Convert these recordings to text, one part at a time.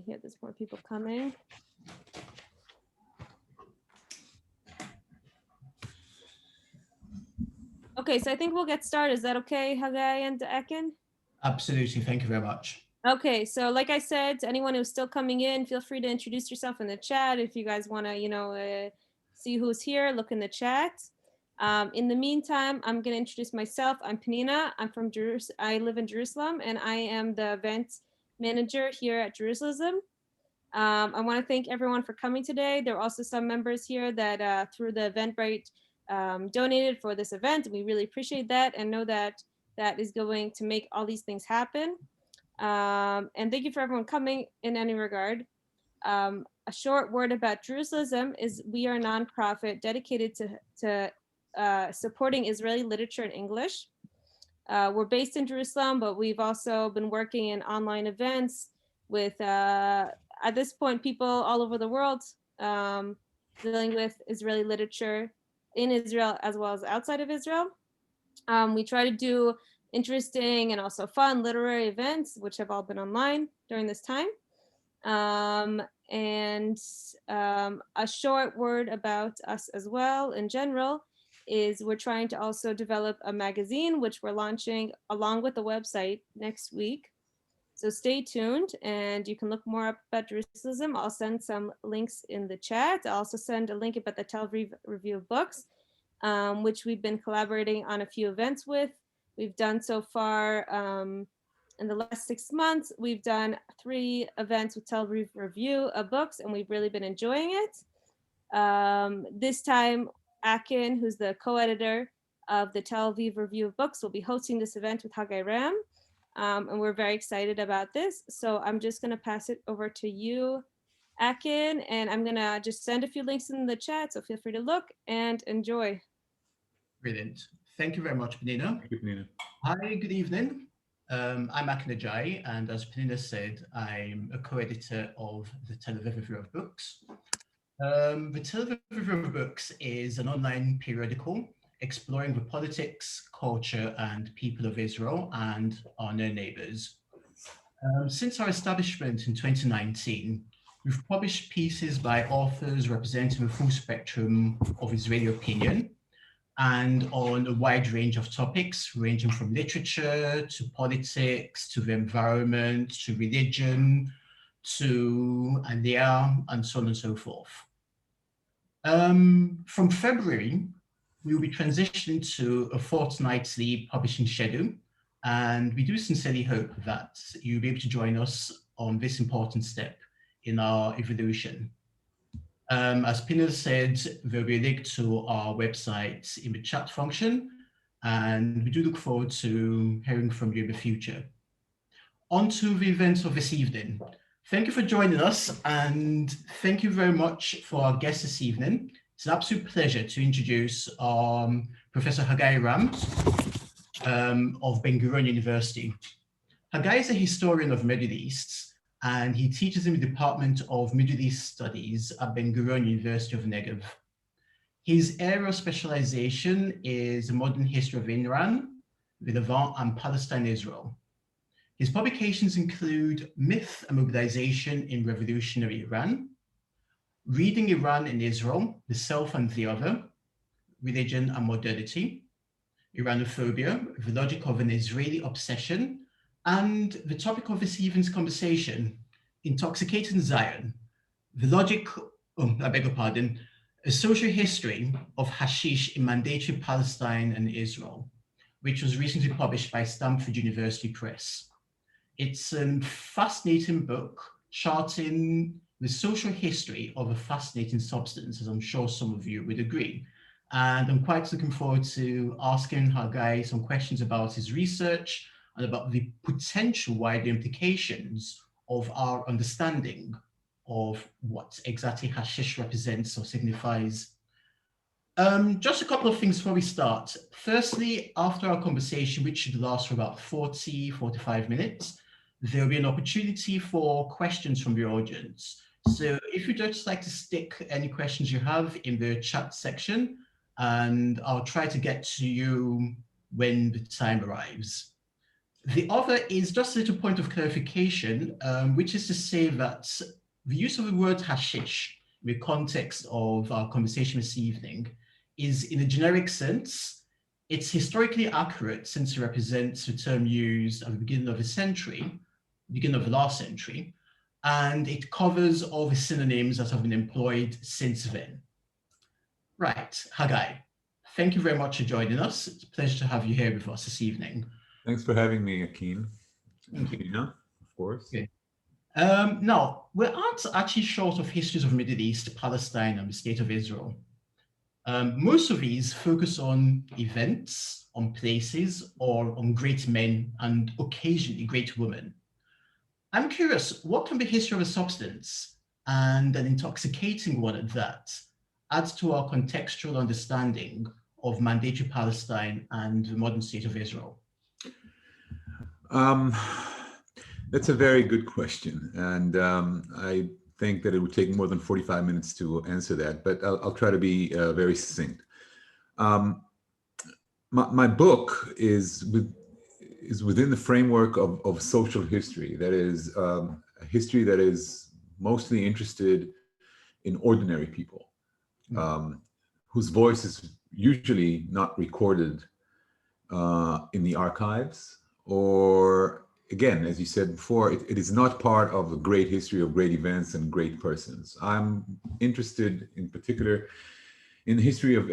Here, there's more people coming. Okay, so I think we'll get started. Is that okay, Haggai and Akin? Absolutely. Thank you very much. Okay, so like I said, to anyone who's still coming in, feel free to introduce yourself in the chat. If you guys want to, see who's here, look in the chat. In the meantime, I'm going to introduce myself. I'm Penina. I'm from Jerusalem. I live in Jerusalem, and I am the event manager here at Jerusalem. I want to thank everyone for coming today. There are also some members here that through the Eventbrite donated for this event. We really appreciate that and know that that is going to make all these things happen. And thank you for everyone coming in any regard. A short word about Jerusalem is we are a nonprofit dedicated to supporting Israeli literature in English. We're based in Jerusalem, but we've also been working in online events with, at this point, people all over the world dealing with Israeli literature in Israel as well as outside of Israel. We try to do interesting and also fun literary events, which have all been online during this time. A short word about us as well in general is we're trying to also develop a magazine, which we're launching along with the website next week. So stay tuned and you can look more up about Jerusalem. I'll send some links in the chat. I'll also send a link about the Tel Aviv Review of Books, which we've been collaborating on a few events with. We've done so far in the last 6 months, we've done 3 events with Tel Aviv Review of Books, and we've really been enjoying it. This time, Akin, who's the co-editor of the Tel Aviv Review of Books, will be hosting this event with Haggai Ram, and we're very excited about this. So I'm just going to pass it over to you, Akin, and I'm going to just send a few links in the chat, so feel free to look and enjoy. Brilliant. Thank you very much, Penina. Thank you, Penina. Hi, good evening. I'm Akin Ajayi, and as Penina said, I'm a co-editor of the Tel Aviv Review of Books. The Tel Aviv Review of Books is an online periodical exploring the politics, culture, and people of Israel and our near neighbors. Since our establishment in 2019, we've published pieces by authors representing the full spectrum of Israeli opinion, and on a wide range of topics, ranging from literature to politics, to the environment, to religion, to Aliyah, and so on and so forth. From February, we will be transitioning to a fortnightly publishing schedule, and we do sincerely hope that you'll be able to join us on this important step in our evolution. As Pina said, there'll be a link to our website in the chat function, and we do look forward to hearing from you in the future. On to the events of this evening. Thank you for joining us, and thank you very much for our guest this evening. It's an absolute pleasure to introduce Professor Haggai Ram of Ben-Gurion University. Haggai is a historian of Middle East, and he teaches in the Department of Middle East Studies at Ben-Gurion University of Negev. His area of specialization is the modern history of Iran, the Levant, and Palestine-Israel. His publications include Myth and Mobilization in Revolutionary Iran, Reading Iran and Israel, The Self and the Other, Religion and Modernity, Iranophobia, The Logic of an Israeli Obsession, and the topic of this evening's conversation, Intoxicating Zion, the logic, I beg your pardon, a social history of Hashish in mandatory Palestine and Israel, which was recently published by Stanford University Press. It's a fascinating book charting the social history of a fascinating substance, as I'm sure some of you would agree. And I'm quite looking forward to asking Haggai some questions about his research and about the potential wider implications of our understanding of what exactly hashish represents or signifies. Just a couple of things before we start. Firstly, after our conversation, which should last for about 45 minutes, there'll be an opportunity for questions from the audience. So if you'd just like to stick any questions you have in the chat section, and I'll try to get to you when the time arrives. The other is just a little point of clarification, which is to say that the use of the word hashish in the context of our conversation this evening is in a generic sense. It's historically accurate since it represents the term used at the beginning of the century, beginning of the last century, and it covers all the synonyms that have been employed since then. Right, Haggai, thank you very much for joining us. It's a pleasure to have you here with us this evening. Thanks for having me, Akin. Thank you. Penina, of course. Okay. Now, we aren't actually short of histories of Middle East, Palestine, and the State of Israel. Most of these focus on events, on places, or on great men and occasionally great women. I'm curious, what can the history of a substance, and an intoxicating one at that, add to our contextual understanding of mandatory Palestine and the modern State of Israel? That's a very good question. And I think that it would take more than 45 minutes to answer that, but I'll try to be very succinct. My book is within the framework of social history. That is a history that is mostly interested in ordinary people, whose voice is usually not recorded in the archives, or again, as you said before, it is not part of a great history of great events and great persons. I'm interested in particular in the history of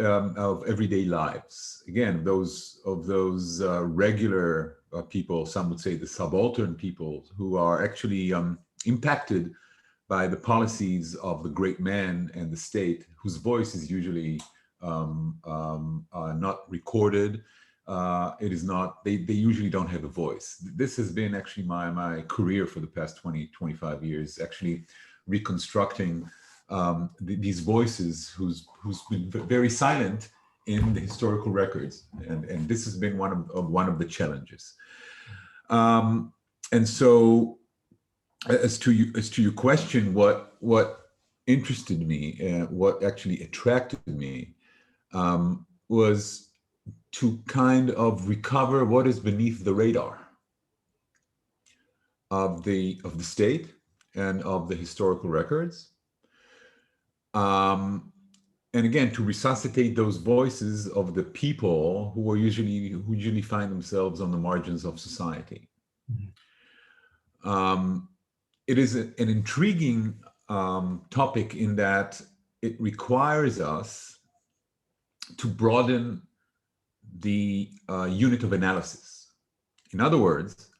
everyday lives. Again, those regular people, some would say the subaltern people, who are actually impacted by the policies of the great man and the state, whose voice is usually not recorded. It is not, they usually don't have a voice. This has been actually my career for the past 25 years, actually reconstructing these voices who's been very silent in the historical records. And this has been one of the challenges. And so as to your question, what interested me and what actually attracted me was to kind of recover what is beneath the radar of the state and of the historical records. And again, to resuscitate those voices of the people who usually find themselves on the margins of society. Mm-hmm. It is an intriguing topic in that it requires us to broaden the unit of analysis. In other words,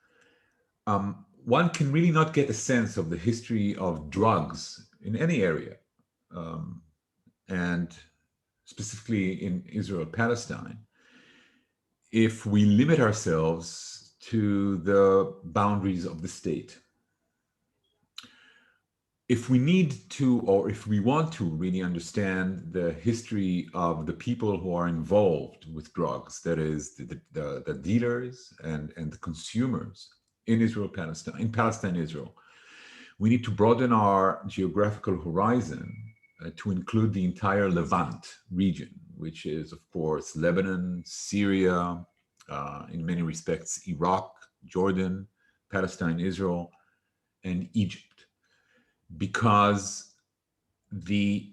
one can really not get a sense of the history of drugs in any area, and specifically in Israel, Palestine, if we limit ourselves to the boundaries of the state. If we need to, or if we want to really understand the history of the people who are involved with drugs, that is the dealers and the consumers in Israel, Palestine, Israel, we need to broaden our geographical horizon to include the entire Levant region, which is, of course, Lebanon, Syria, in many respects, Iraq, Jordan, Palestine, Israel, and Egypt. Because the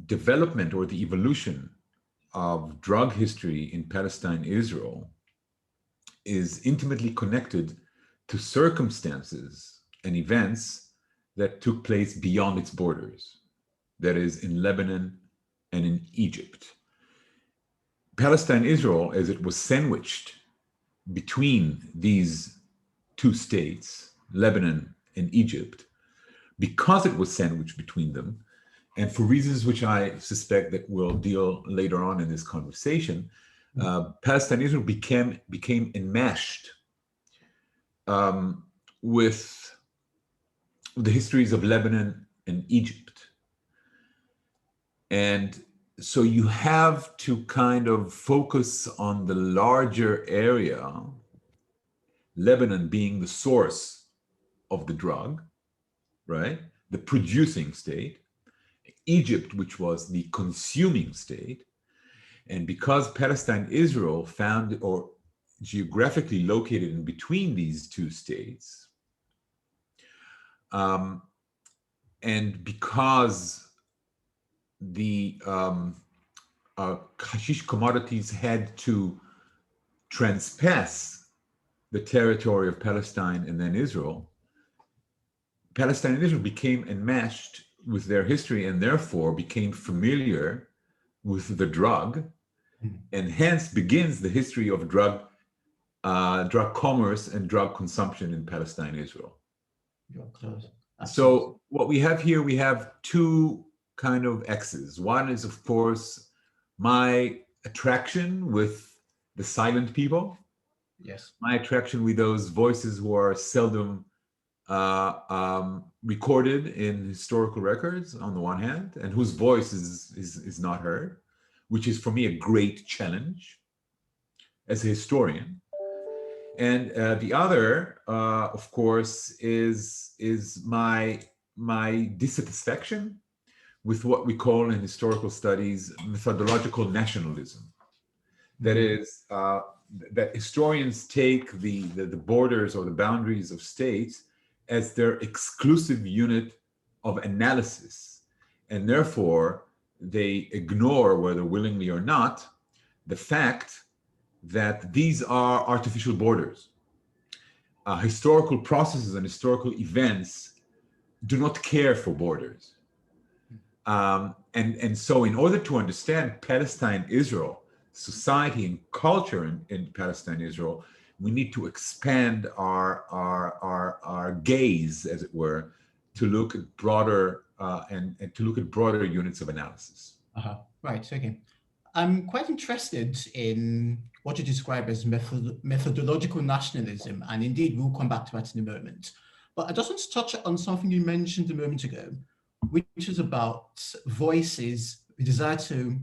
development or the evolution of drug history in Palestine, Israel, is intimately connected to circumstances and events that took place beyond its borders, that is, in Lebanon and in Egypt. Palestine, Israel, as it was sandwiched between these two states, Lebanon and Egypt, because it was sandwiched between them, and for reasons which I suspect that we'll deal later on in this conversation, Palestine, Israel became enmeshed with the histories of Lebanon and Egypt. And so you have to kind of focus on the larger area, Lebanon being the source of the drug, right? The producing state, Egypt, which was the consuming state. And because Palestine, Israel found or geographically located in between these two states. And because the hashish commodities had to transpass the territory of Palestine and then Israel, Palestine and Israel became enmeshed with their history and therefore became familiar with the drug, and hence begins the history of drug commerce and drug consumption in Palestine, Israel. So what we have here, we have two kind of X's. One is, of course, my attraction with the silent people. Yes. My attraction with those voices who are seldom recorded in historical records on the one hand, and whose voice is not heard, which is for me a great challenge as a historian. And the other, of course, is my dissatisfaction with what we call in historical studies methodological nationalism. That is, that historians take the borders or the boundaries of states as their exclusive unit of analysis, and therefore they ignore, whether willingly or not, the fact that these are artificial borders. Historical processes and historical events do not care for borders. And so in order to understand Palestine, Israel, society and culture in Palestine, Israel, we need to expand our gaze, as it were, to look at broader and to look at broader units of analysis. Right, okay. I'm quite interested in what you describe as methodological nationalism, and indeed we'll come back to that in a moment. But I just want to touch on something you mentioned a moment ago, which is about voices, the desire to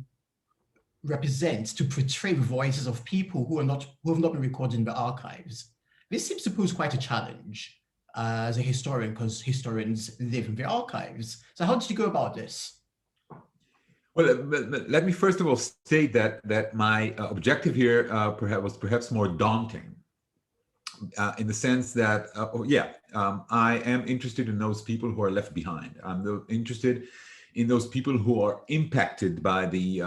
represent, to portray the voices of people who have not been recorded in the archives. This seems to pose quite a challenge as a historian, because historians live in the archives. So how did you go about this? Well, let me first of all state that my objective here was perhaps more daunting, in the sense that, I am interested in those people who are left behind. I'm interested in those people who are impacted by the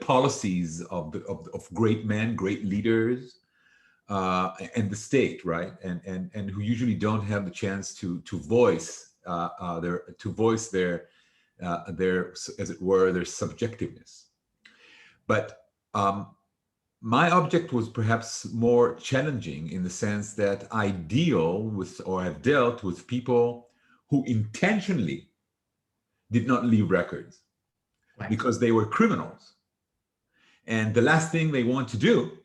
policies of great men, great leaders, and the state, right? And who usually don't have the chance to voice their as it were, their subjectiveness. But my object was perhaps more challenging in the sense that I deal with, or have dealt with, people who intentionally did not leave records, right, because they were criminals. And the last thing they want to do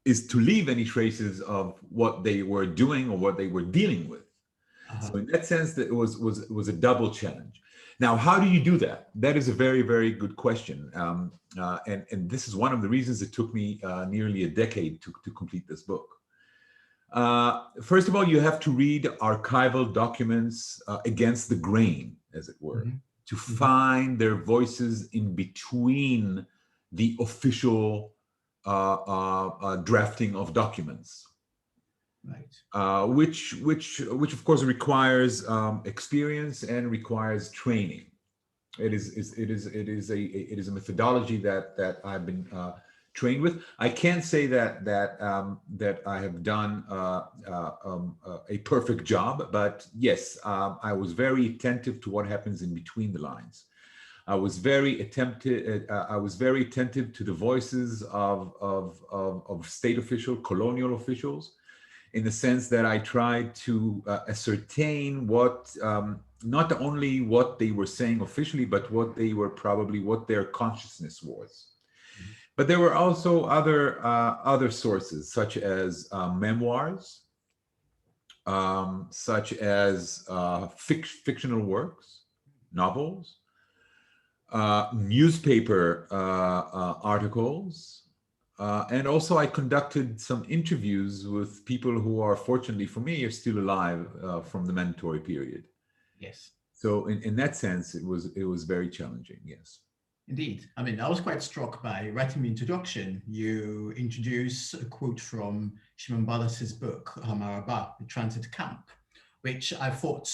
is to leave any traces of what they were doing or what they were dealing with. So in that sense, that it was a double challenge. Now, how do you do that? That is a very, very good question. And this is one of the reasons it took me nearly a decade to complete this book. First of all, you have to read archival documents against the grain, as it were, to find their voices in between the official drafting of documents. Right. Which of course requires experience and requires training. It is a methodology that I've been trained with. I can't say that I have done a perfect job, but yes, I was very attentive to what happens in between the lines. I was very attentive to the voices of state officials, colonial officials, in the sense that I tried to ascertain what, not only what they were saying officially, but what their consciousness was. But there were also other sources, such as memoirs, such as fictional works, novels, newspaper articles, and also I conducted some interviews with people who are, fortunately for me, are still alive from the mandatory period. Yes. So in that sense, it was very challenging. Yes. Indeed. I mean, I was quite struck by writing the introduction. You introduce a quote from Shimon Ballas's book, Hamaraba, The Transit Camp, which I thought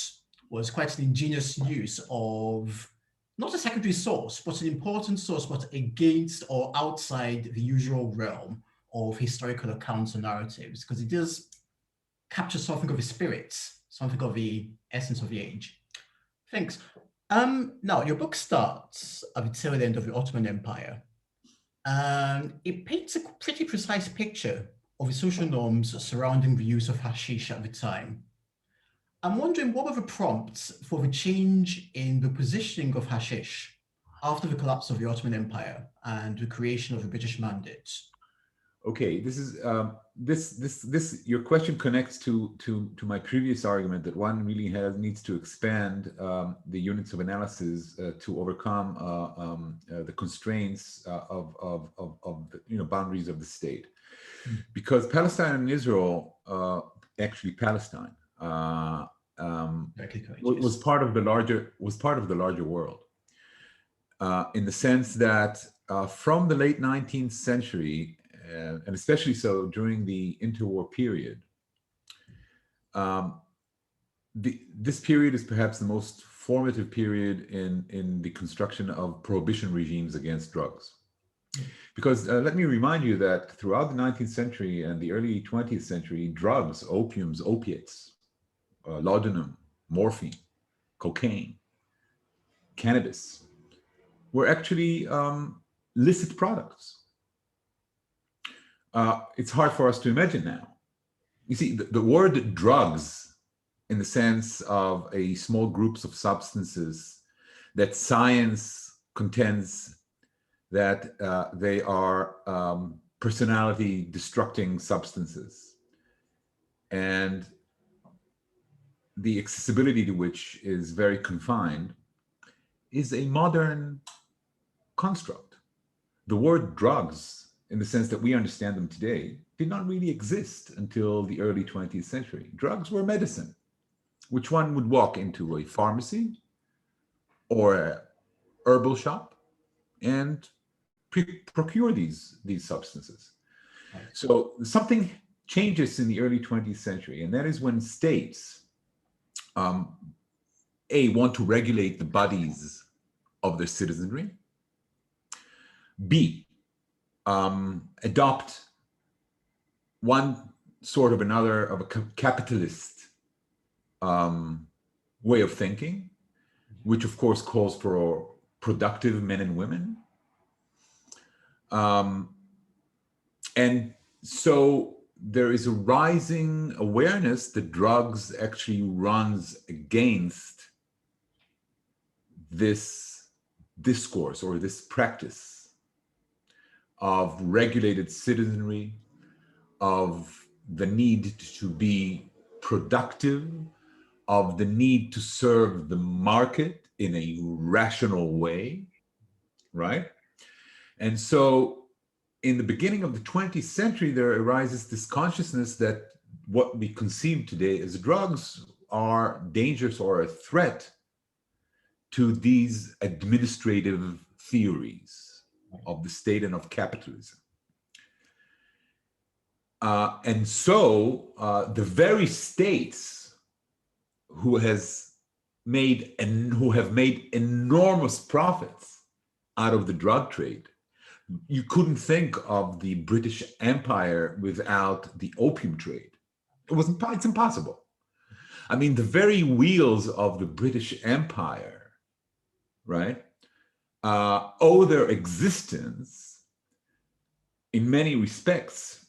was quite an ingenious use of not a secondary source, but an important source, but against or outside the usual realm of historical accounts or narratives, because it does capture something of the spirit, something of the essence of the age. Thanks. Now, your book starts at the tail end of the Ottoman Empire, and it paints a pretty precise picture of the social norms surrounding the use of hashish at the time. I'm wondering, what were the prompts for the change in the positioning of hashish after the collapse of the Ottoman Empire and the creation of the British Mandate? Okay, this is your question connects to my previous argument that one really needs to expand the units of analysis to overcome the constraints of the boundaries of the state, because Palestine and Israel, actually Palestine, was part of the larger world, in the sense that from the late 19th century. And especially so during the interwar period. This period is perhaps the most formative period in the construction of prohibition regimes against drugs. Because let me remind you that throughout the 19th century and the early 20th century, drugs, opiums, opiates, laudanum, morphine, cocaine, cannabis, were actually licit products. It's hard for us to imagine now. You see, the word drugs, in the sense of a small groups of substances that science contends that they are personality destructing substances, and the accessibility to which is very confined, is a modern construct. The word drugs, in the sense that we understand them today, did not really exist until the early 20th century. Drugs were medicine, which one would walk into a pharmacy or a herbal shop and procure these substances. Right. So something changes in the early 20th century, and that is when states, want to regulate the bodies of their citizenry, B, adopt one sort of another of a capitalist way of thinking, which of course calls for productive men and women. And so there is a rising awareness that drugs actually runs against this discourse or this practice of regulated citizenry, of the need to be productive, of the need to serve the market in a rational way, right? And so in the beginning of the 20th century, there arises this consciousness that what we conceive today as drugs are dangerous or a threat to these administrative theories of the state and of capitalism. And so the very states who have made enormous profits out of the drug trade, you couldn't think of the British Empire without the opium trade. It's impossible. I mean, the very wheels of the British Empire, right, owe their existence in many respects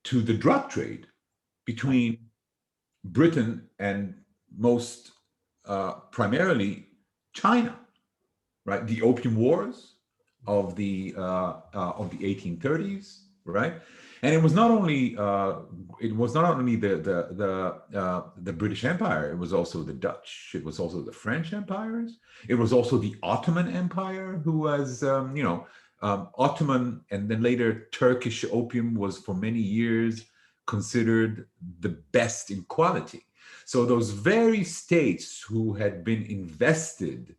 to the drug trade between Britain and most primarily China, right? The Opium Wars of the 1830s, right? And it was not only the British Empire. It was also the Dutch. It was also the French empires. It was also the Ottoman Empire, who was Ottoman and then later Turkish opium was for many years considered the best in quality. So those very states who had been invested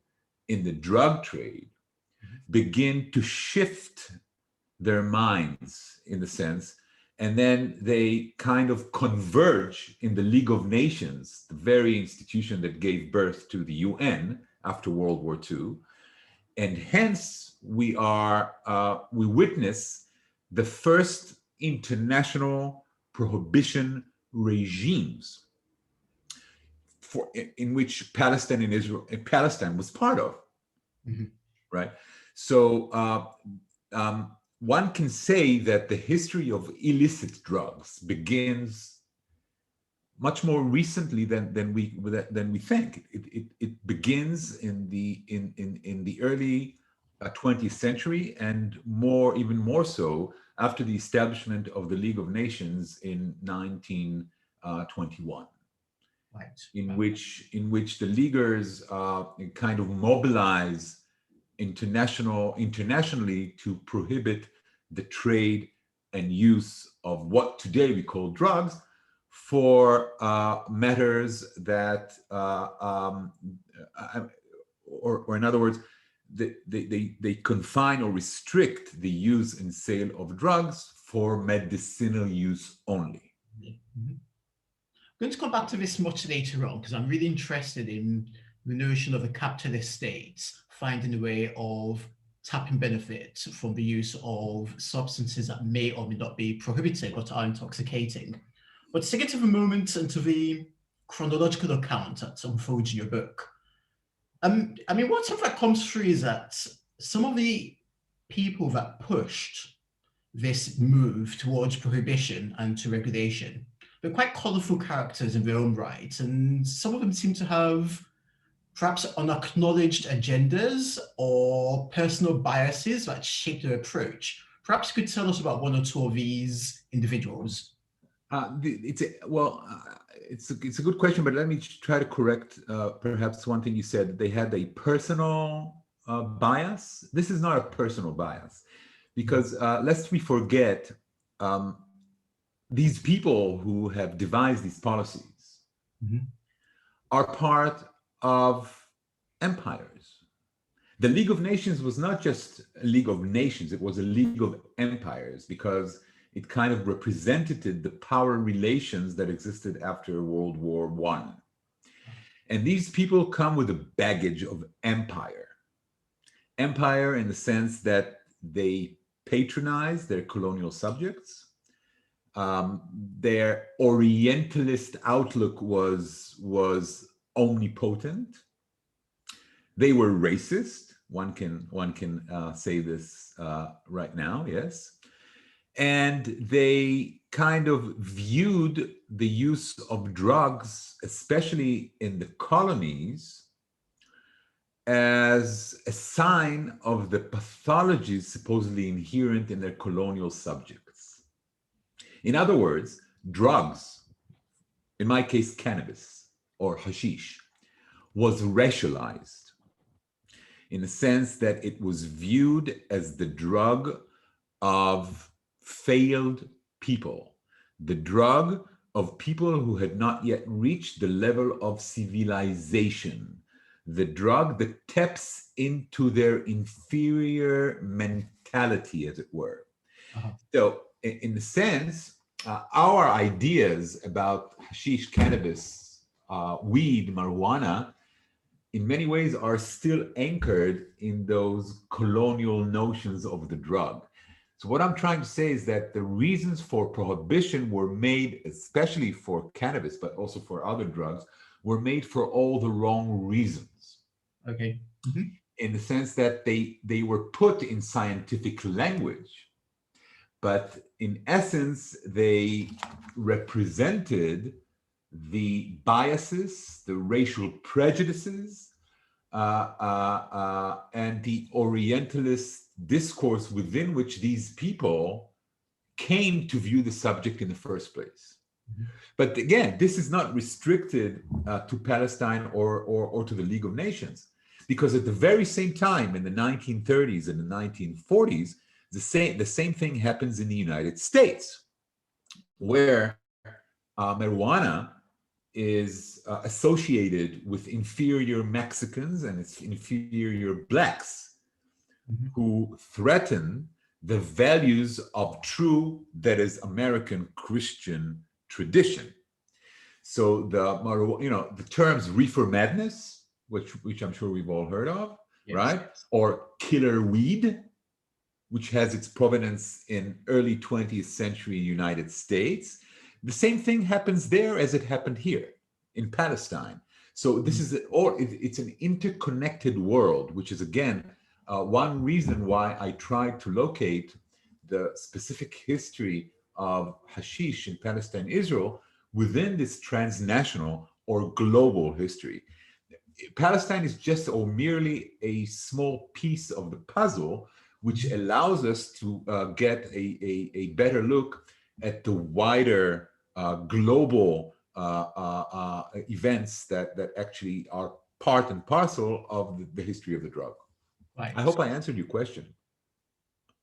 in the drug trade begin to shift their minds, in a sense, and then they kind of converge in the League of Nations, the very institution that gave birth to the UN after World War II. And hence we witness the first international prohibition regimes in which Palestine and Palestine was part of, right? So one can say that the history of illicit drugs begins much more recently than we think. It begins in the early 20th century, and even more so after the establishment of the League of Nations in 1921. Right. In which the leaguers kind of mobilize internationally to prohibit the trade and use of what today we call drugs for matters that, or in other words, they confine or restrict the use and sale of drugs for medicinal use only. I'm going to come back to this much later on, because I'm really interested in the notion of a capitalist state finding a way of tapping benefit from the use of substances that may or may not be prohibited but are intoxicating. But to get to the moment and to the chronological account that unfolds in your book, I mean, what sort of comes through is that some of the people that pushed this move towards prohibition and to regulation, they're quite colorful characters in their own right, and some of them seem to have perhaps unacknowledged agendas or personal biases that shape their approach. Perhaps you could tell us about one or two of these individuals. It's a good question, but let me try to correct perhaps one thing you said. They had a personal bias. This is not a personal bias, because lest we forget, these people who have devised these policies are part of empires. The League of Nations was not just a League of Nations, it was a League of Empires, because it kind of represented the power relations that existed after World War I. And these people come with a baggage of empire. Empire in the sense that they patronize their colonial subjects. Their Orientalist outlook was omnipotent. They were racist. One can say this right now, yes. And they kind of viewed the use of drugs, especially in the colonies, as a sign of the pathologies supposedly inherent in their colonial subjects. In other words, drugs, in my case, cannabis or hashish, was racialized in the sense that it was viewed as the drug of failed people, the drug of people who had not yet reached the level of civilization, the drug that taps into their inferior mentality, as it were. So in a sense, our ideas about hashish, cannabis, weed, marijuana, in many ways are still anchored in those colonial notions of the drug. So what I'm trying to say is that the reasons for prohibition were made, especially for cannabis, but also for other drugs, were made for all the wrong reasons. Okay. In the sense that they were put in scientific language, but in essence, they represented the biases, the racial prejudices, and the Orientalist discourse within which these people came to view the subject in the first place. But again, this is not restricted to Palestine or to the League of Nations, because at the very same time, in the 1930s and the 1940s, the same thing happens in the United States, where marijuana is associated with inferior Mexicans and it's inferior Blacks, who threaten the values of true, that is, American Christian tradition. So the terms reefer madness, which I'm sure we've all heard of, Yes. right? Or killer weed, which has its provenance in early 20th century United States. The same thing happens there as it happened here in Palestine. So this is, it's an interconnected world, which is again, one reason why I tried to locate the specific history of hashish in Palestine, Israel, within this transnational or global history. Palestine is just or merely a small piece of the puzzle, which allows us to get a better look at the wider global events that actually are part and parcel of the history of the drug. Right. I hope I answered your question.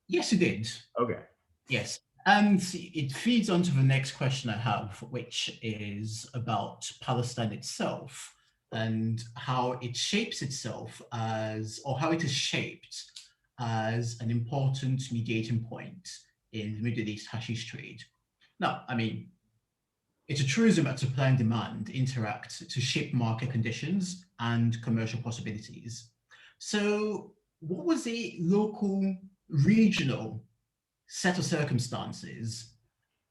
Yes, you did. Okay. Yes. And it feeds onto the next question I have, which is about Palestine itself and how it shapes itself or how it is shaped as an important mediating point in the Middle East hashish trade. Now, I mean, it's a truism that supply and demand interact to shape market conditions and commercial possibilities. So what was the local, regional set of circumstances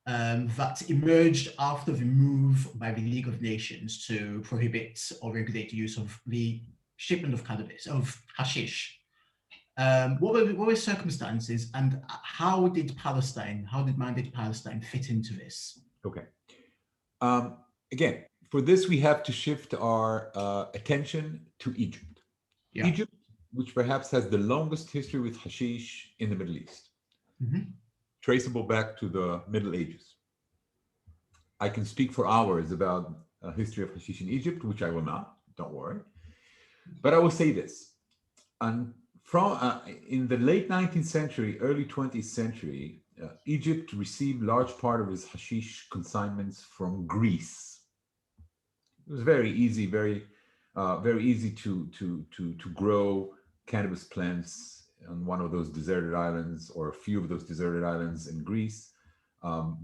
that emerged after the move by the League of Nations to prohibit or regulate the use of the shipment of cannabis, of hashish? What were circumstances, and how did Mandate Palestine fit into this? Okay. Again, for this, we have to shift our attention to Egypt. Yeah. Egypt, which perhaps has the longest history with hashish in the Middle East, traceable back to the Middle Ages. I can speak for hours about a history of hashish in Egypt, which I will not, don't worry. But I will say this. In the late 19th century, early 20th century, Egypt received large part of its hashish consignments from Greece. It was very easy, very easy to grow cannabis plants on one of those deserted islands or a few of those deserted islands in Greece,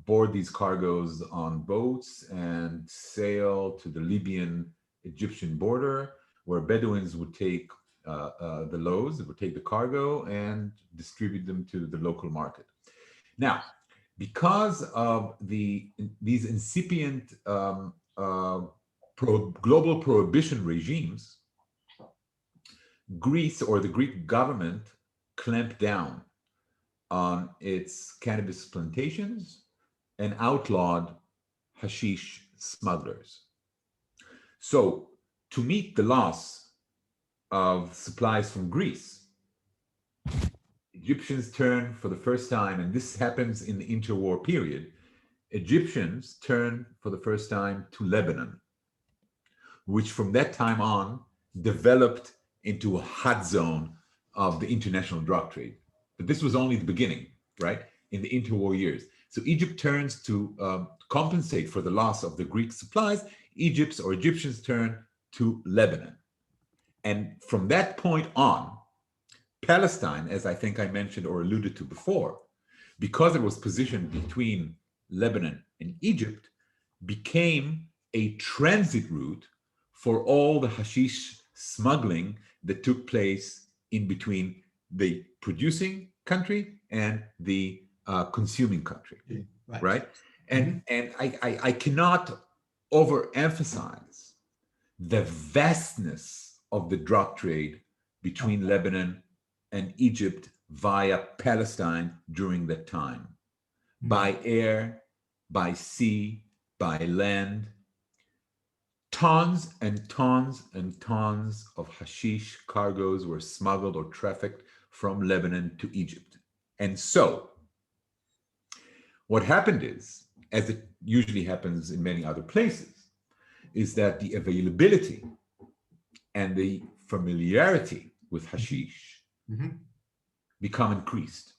board these cargoes on boats and sail to the Libyan-Egyptian border, where Bedouins would take the loads, would take the cargo and distribute them to the local market. Now, because of these incipient global prohibition regimes, Greece, or the Greek government, clamped down on its cannabis plantations and outlawed hashish smugglers. So, to meet the loss of supplies from Greece, Egyptians turn for the first time, and this happens in the interwar period, Egyptians turn for the first time to Lebanon, which from that time on developed into a hot zone of the international drug trade. But this was only the beginning, right? In the interwar years. So Egypt turns to compensate for the loss of the Greek supplies. Egyptians turn to Lebanon. And from that point on, Palestine, as I think I mentioned or alluded to before, because it was positioned between Lebanon and Egypt, became a transit route for all the hashish smuggling that took place in between the producing country and the consuming country, right? And I cannot overemphasize the vastness of the drug trade between Lebanon and Egypt via Palestine during that time, by air, by sea, by land. Tons and tons and tons of hashish cargoes were smuggled or trafficked from Lebanon to Egypt. And so, what happened is, as it usually happens in many other places, is that the availability and the familiarity with hashish become increased,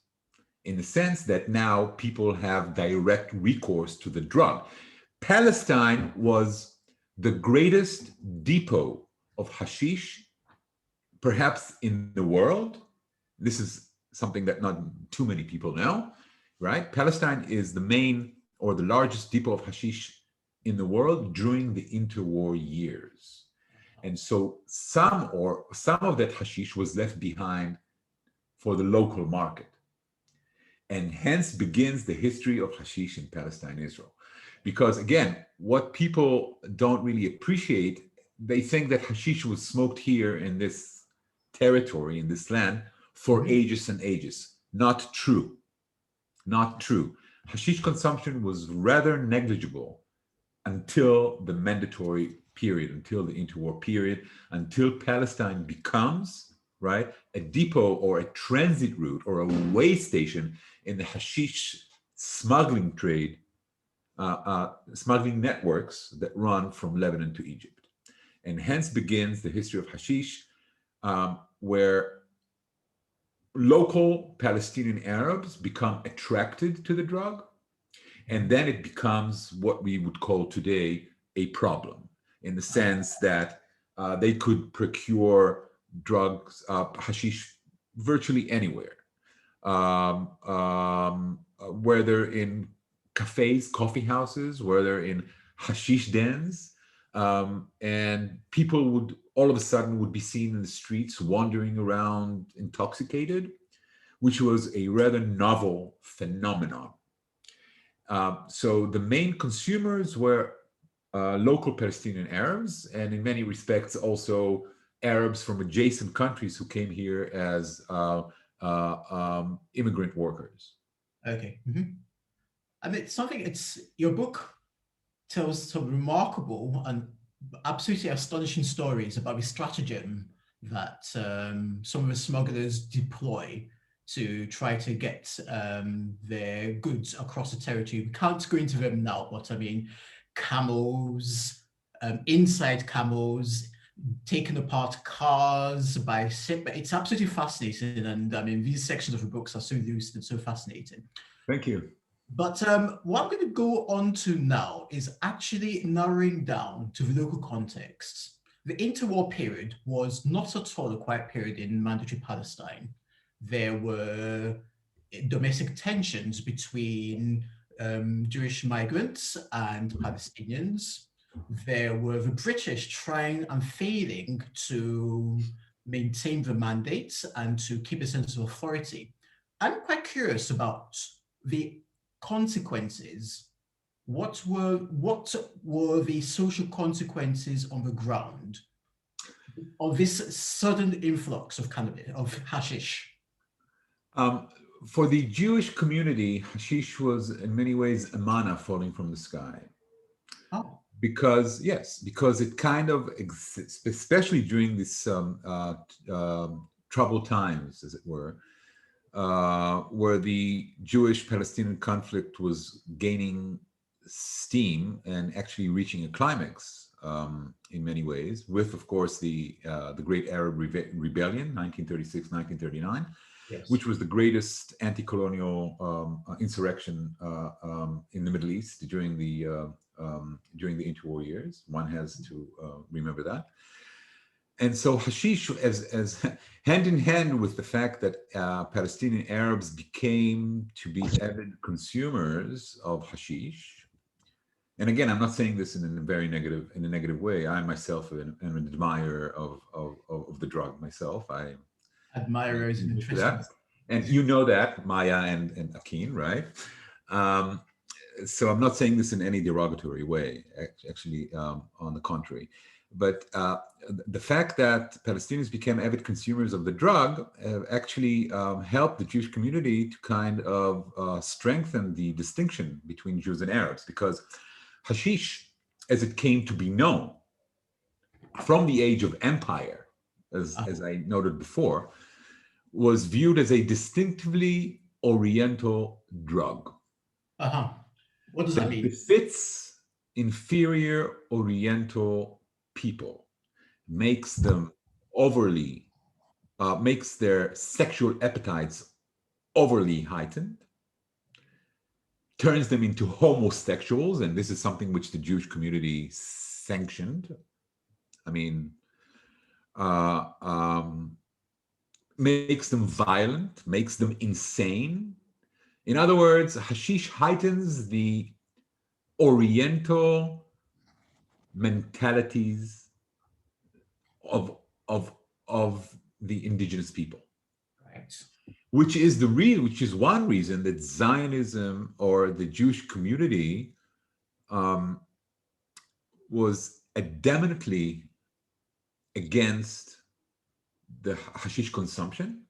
in the sense that now people have direct recourse to the drug. Palestine was the greatest depot of hashish, perhaps in the world, This is something that not too many people know, right? Palestine is the main or the largest depot of hashish in the world during the interwar years. And so some of that hashish was left behind for the local market. And hence begins the history of hashish in Palestine, Israel. Because again, what people don't really appreciate, they think that hashish was smoked here in this territory, in this land, for ages and ages. Not true. Not true. Hashish consumption was rather negligible until the mandatory period, until the interwar period, until Palestine becomes, right, a depot or a transit route or a way station in the hashish smuggling trade, smuggling networks that run from Lebanon to Egypt. And hence begins the history of hashish, where local Palestinian Arabs become attracted to the drug, and then it becomes what we would call today a problem, in the sense that they could procure drugs, hashish, virtually anywhere, whether in cafes, coffee houses, whether in hashish dens, and people would all of a sudden would be seen in the streets wandering around intoxicated, which was a rather novel phenomenon. So the main consumers were local Palestinian Arabs, and in many respects also Arabs from adjacent countries who came here as immigrant workers. Okay. I mean, your book tells some remarkable and absolutely astonishing stories about the stratagem that some of the smugglers deploy to try to get their goods across the territory. We can't go into them now, but I mean, camels, inside camels, taking apart cars by ship. It's absolutely fascinating. And I mean, these sections of the books are so lucid and so fascinating. Thank you. But what I'm going to go on to now is actually narrowing down to the local context. The interwar period was not at all a quiet period in mandatory Palestine. There were domestic tensions between Jewish migrants and Palestinians. There were the British trying and failing to maintain the mandates and to keep a sense of authority. I'm quite curious about the consequences. What were the social consequences on the ground of this sudden influx of cannabis, of hashish? For the Jewish community, hashish was in many ways a manna falling from the sky. Oh. Because it kind of exists, especially during this troubled times, as it were, where the Jewish-Palestinian conflict was gaining steam and actually reaching a climax in many ways, with, of course, the Great Arab Rebellion, 1936, 1939, yes, which was the greatest anti-colonial insurrection in the Middle East during the interwar years. One has to remember that. And so hashish, as hand in hand with the fact that Palestinian Arabs became to be avid consumers of hashish, and again, I'm not saying this in a negative way. I myself am an admirer of the drug myself. I admirer is an interesting. That. And you know that, Maya and Akin, right? So I'm not saying this in any derogatory way, actually, on the contrary. But the fact that Palestinians became avid consumers of the drug actually helped the Jewish community to kind of strengthen the distinction between Jews and Arabs, because hashish, as it came to be known from the age of empire, as I noted before, was viewed as a distinctively Oriental drug. What does that mean? Befits inferior Oriental people, makes them makes their sexual appetites overly heightened, turns them into homosexuals, and this is something which the Jewish community sanctioned. I mean, makes them violent, makes them insane. In other words, hashish heightens the Oriental mentalities of of of the indigenous people, Right. which is one reason that Zionism or the Jewish community um, was adamantly against the hashish consumption.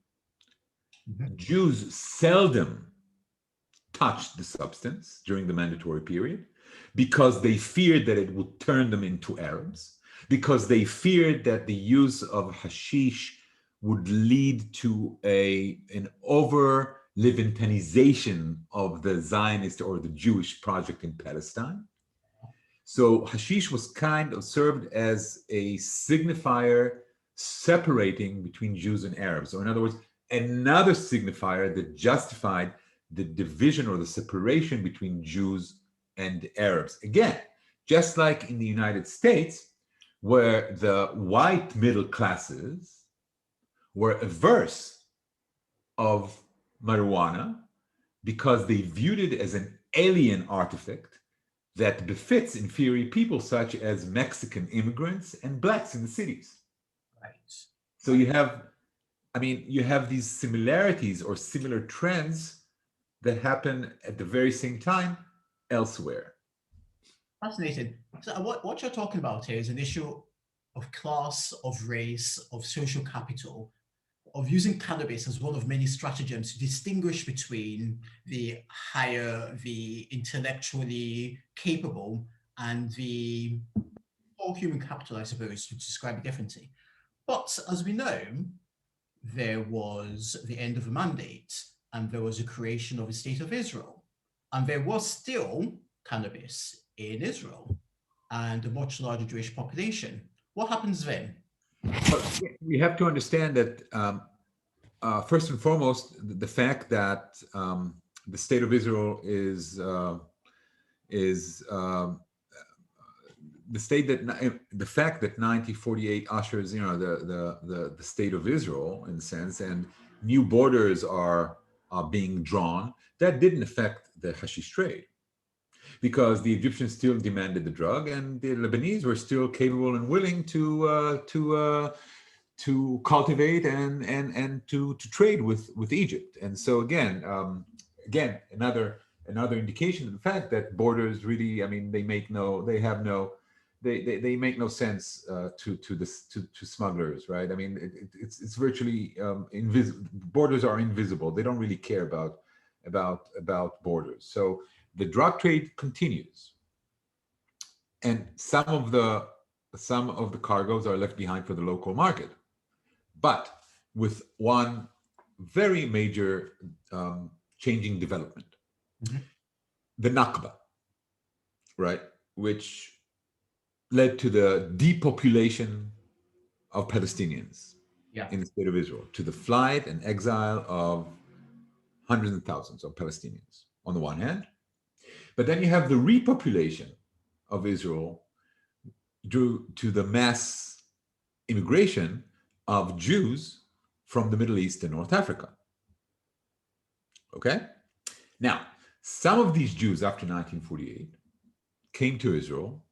Mhm. Jews seldom touched the substance during the mandatory period because they feared that it would turn them into Arabs, because they feared that the use of hashish would lead to an over Levitanization of the Zionist or the Jewish project in Palestine. So hashish was kind of served as a signifier separating between Jews and Arabs. Or in other words, another signifier that justified the division or the separation between Jews and Arabs. Again, just like in the United States, where the white middle classes were averse of marijuana because they viewed it as an alien artifact that befits inferior people such as Mexican immigrants and blacks in the cities. Right. So you have, I mean, you have these similarities or similar trends that happen at the very same time elsewhere. Fascinating. So what you're talking about here is an issue of class, of race, of social capital, of using cannabis as one of many stratagems to distinguish between the higher, the intellectually capable, and the poor human capital, I suppose, to describe it differently. But as we know, there was the end of the mandate, and there was a creation of a state of Israel, and there was still cannabis in Israel and a much larger Jewish population. What happens then? But we have to understand that first and foremost, the fact that the state of Israel is the fact that 1948 ushers, the state of Israel in a sense, and new borders are being drawn. That didn't affect the hashish trade, because the Egyptians still demanded the drug, and the Lebanese were still capable and willing to cultivate and to trade with Egypt. And so again, another indication of the fact that borders really, I mean, they make no sense to smugglers, right? I mean, it's virtually invisible. Borders are invisible. They don't really care about borders. So the drug trade continues, and some of the cargoes are left behind for the local market, but with one very major changing development, Mhm. the Nakba, right, which led to the depopulation of Palestinians Yeah. in the state of Israel, to the flight and exile of hundreds and thousands of Palestinians on the one hand. But then you have the repopulation of Israel due to the mass immigration of Jews from the Middle East and North Africa. Okay? Now, some of these Jews after 1948 came to Israel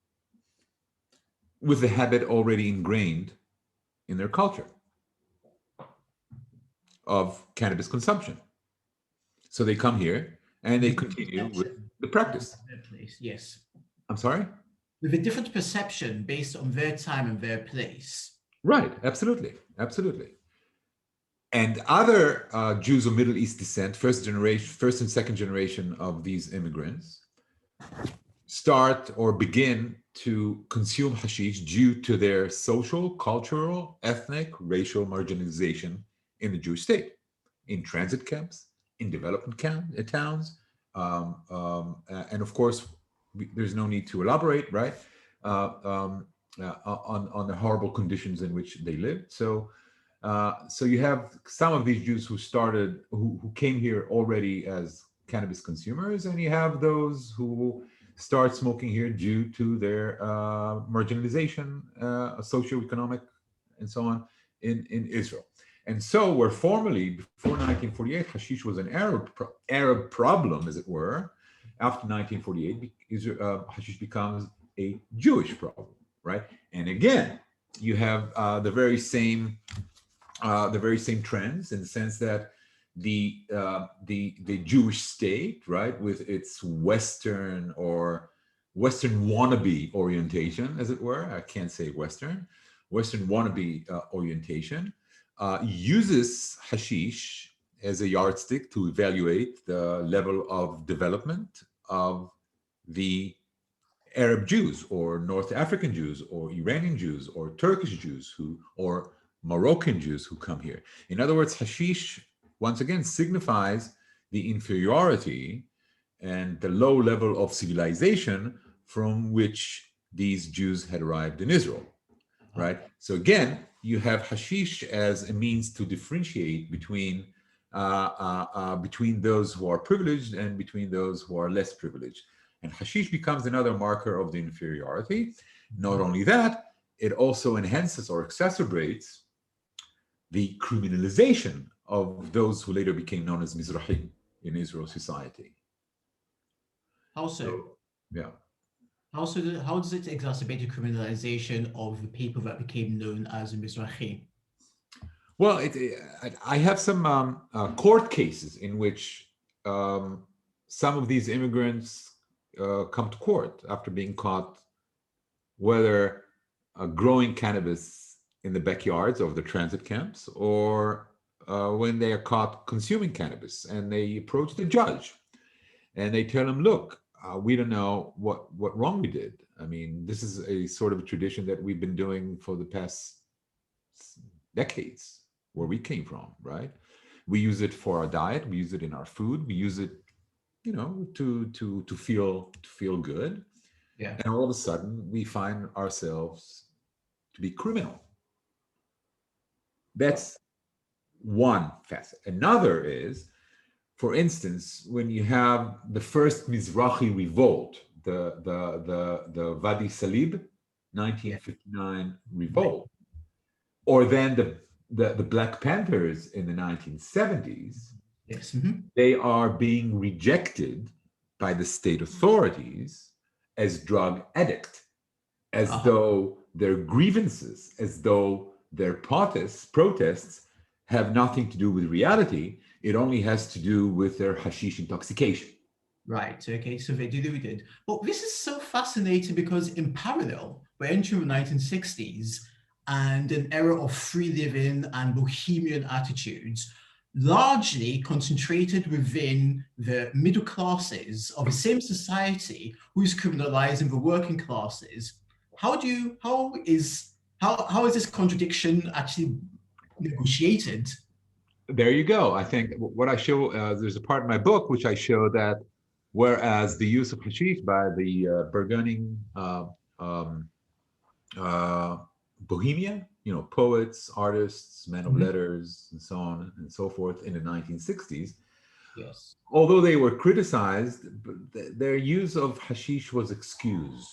with the habit already ingrained in their culture of cannabis consumption. So they come here and they continue with the practice. Place, yes. I'm sorry? With a different perception based on their time and their place. Right, absolutely, absolutely. And other Jews of Middle East descent, first and second generation of these immigrants, start or begin to consume hashish due to their social, cultural, ethnic, racial marginalization in the Jewish state, in transit camps, in development towns, and of course, there's no need to elaborate, right, on the horrible conditions in which they lived. So you have some of these Jews who came here already as cannabis consumers, and you have those who start smoking here due to their marginalization, socioeconomic, and so on in Israel. And so, where formerly, before 1948, hashish was an Arab problem, as it were, after 1948, hashish becomes a Jewish problem, right? And again, you have the very same trends, in the sense that the Jewish state, right, with its Western wannabe orientation, as it were. I can't say Western wannabe orientation, uses hashish as a yardstick to evaluate the level of development of the Arab Jews, or North African Jews, or Iranian Jews, or Turkish Jews, or Moroccan Jews who come here. In other words, hashish once again signifies the inferiority and the low level of civilization from which these Jews had arrived in Israel, right? So again, you have hashish as a means to differentiate between those who are privileged and between those who are less privileged. And hashish becomes another marker of the inferiority. Not only that, it also enhances or exacerbates the criminalization of those who later became known as Mizrahi in Israel society. How so? Yeah. How does it exacerbate the criminalization of the people that became known as Mizrahi? Well, I have some court cases in which some of these immigrants come to court after being caught, whether growing cannabis in the backyards of the transit camps, or when they are caught consuming cannabis, and they approach the judge and they tell him, look, we don't know what wrong we did. I mean, this is a sort of a tradition that we've been doing for the past decades, where we came from, right? We use it for our diet, we use it in our food, we use it, to feel good. Yeah. And all of a sudden we find ourselves to be criminal. That's one facet. Another is, for instance, when you have the first Mizrahi revolt, the Wadi Salib 1959 revolt, or then the Black Panthers in the 1970s, yes, mm-hmm. They are being rejected by the state authorities as drug addict, as though their grievances, as though their protests have nothing to do with reality. It only has to do with their hashish intoxication. Right, okay, so they did. But this is so fascinating, because in parallel, we're entering the 1960s and an era of free living and bohemian attitudes, largely concentrated within the middle classes of the same society, who is criminalizing the working classes. How is this contradiction actually negotiated? There you go. I think what I show, there's a part in my book which I show that whereas the use of hashish by the burgeoning bohemia, poets, artists, men of letters, and so on and so forth in the 1960s, yes, although they were criticized, their use of hashish was excused.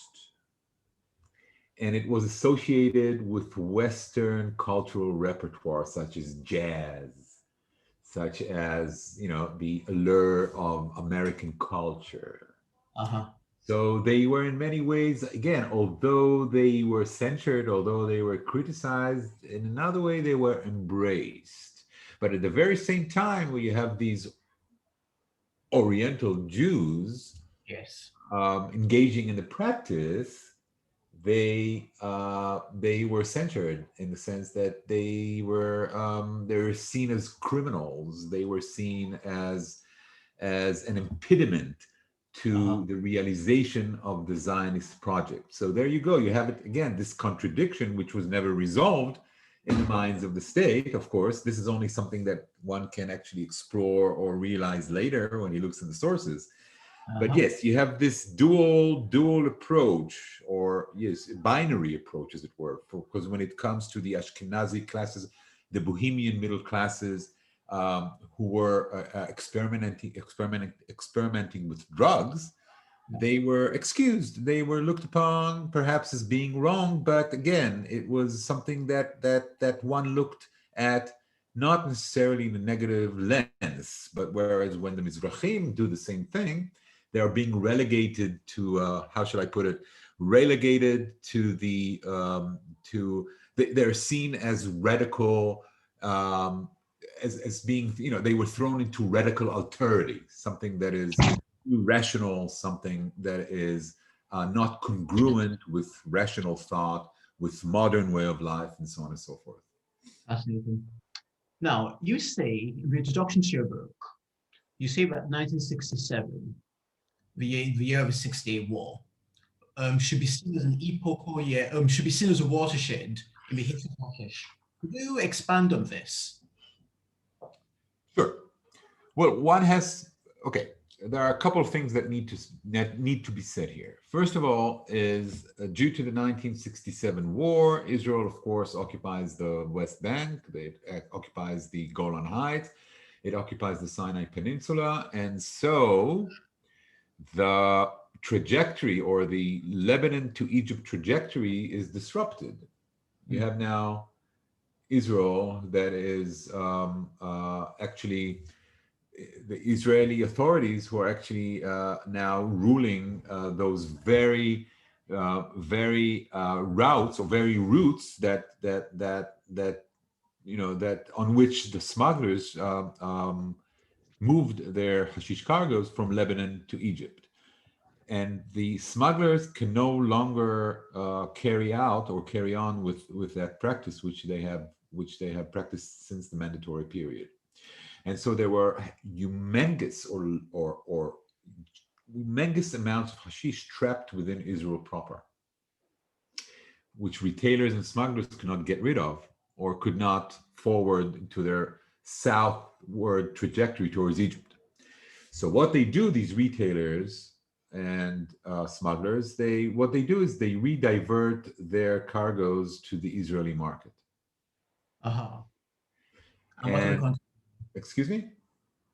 And it was associated with Western cultural repertoire, such as jazz, such as, the allure of American culture. So they were in many ways, again, although they were censored, although they were criticized, in another way they were embraced. But at the very same time, where you have these Oriental Jews, yes, engaging in the practice, they were censored, in the sense that they were seen as criminals. They were seen as an impediment to the realization of the Zionist project. So there you go. You have it again, this contradiction, which was never resolved in the minds of the state. Of course, this is only something that one can actually explore or realize later when he looks in the sources. But yes, you have this dual approach, or yes, binary approach, as it were, because when it comes to the Ashkenazi classes, the Bohemian middle classes, who were experimenting with drugs, they were excused. They were looked upon perhaps as being wrong, but again, it was something that one looked at not necessarily in a negative lens, but whereas when the Mizrahim do the same thing, they are being relegated to, how should I put it, relegated to they're seen as radical, as being, they were thrown into radical alterity, something that is irrational, something that is not congruent with rational thought, with modern way of life, and so on and so forth. Fascinating. Now, you say in the introduction to your book, you say that 1967, the year of the 6-Day War, should be seen as an epochal year, should be seen as a watershed in the history of Hashish. Could you expand on this? Sure. Well, okay, there are a couple of things that need to be said here. First of all is due to the 1967 war, Israel, of course, occupies the West Bank, it occupies the Golan Heights, it occupies the Sinai Peninsula, and so the trajectory, or the Lebanon to Egypt trajectory, is disrupted. You have now Israel that is actually the Israeli authorities who are actually now ruling those very routes, or very routes that on which the smugglers moved their hashish cargoes from Lebanon to Egypt. And the smugglers can no longer carry on with that practice, which they have practiced since the mandatory period. And so there were humongous amounts of hashish trapped within Israel proper, which retailers and smugglers could not get rid of, or could not forward to their southward trajectory towards Egypt. So what they do, these retailers and smugglers, what they do is they redivert their cargoes to the Israeli market. And excuse me?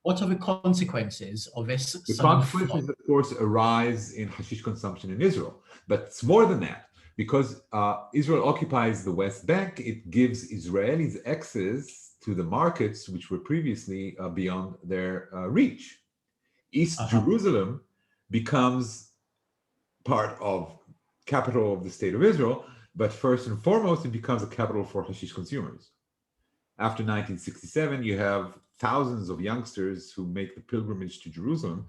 What are the consequences of this? The consequences, of course, arise in hashish consumption in Israel. But it's more than that. Because Israel occupies the West Bank, it gives Israelis access to the markets which were previously beyond their reach. East Jerusalem becomes part of capital of the state of Israel, but first and foremost, it becomes a capital for hashish consumers. After 1967, you have thousands of youngsters who make the pilgrimage to Jerusalem,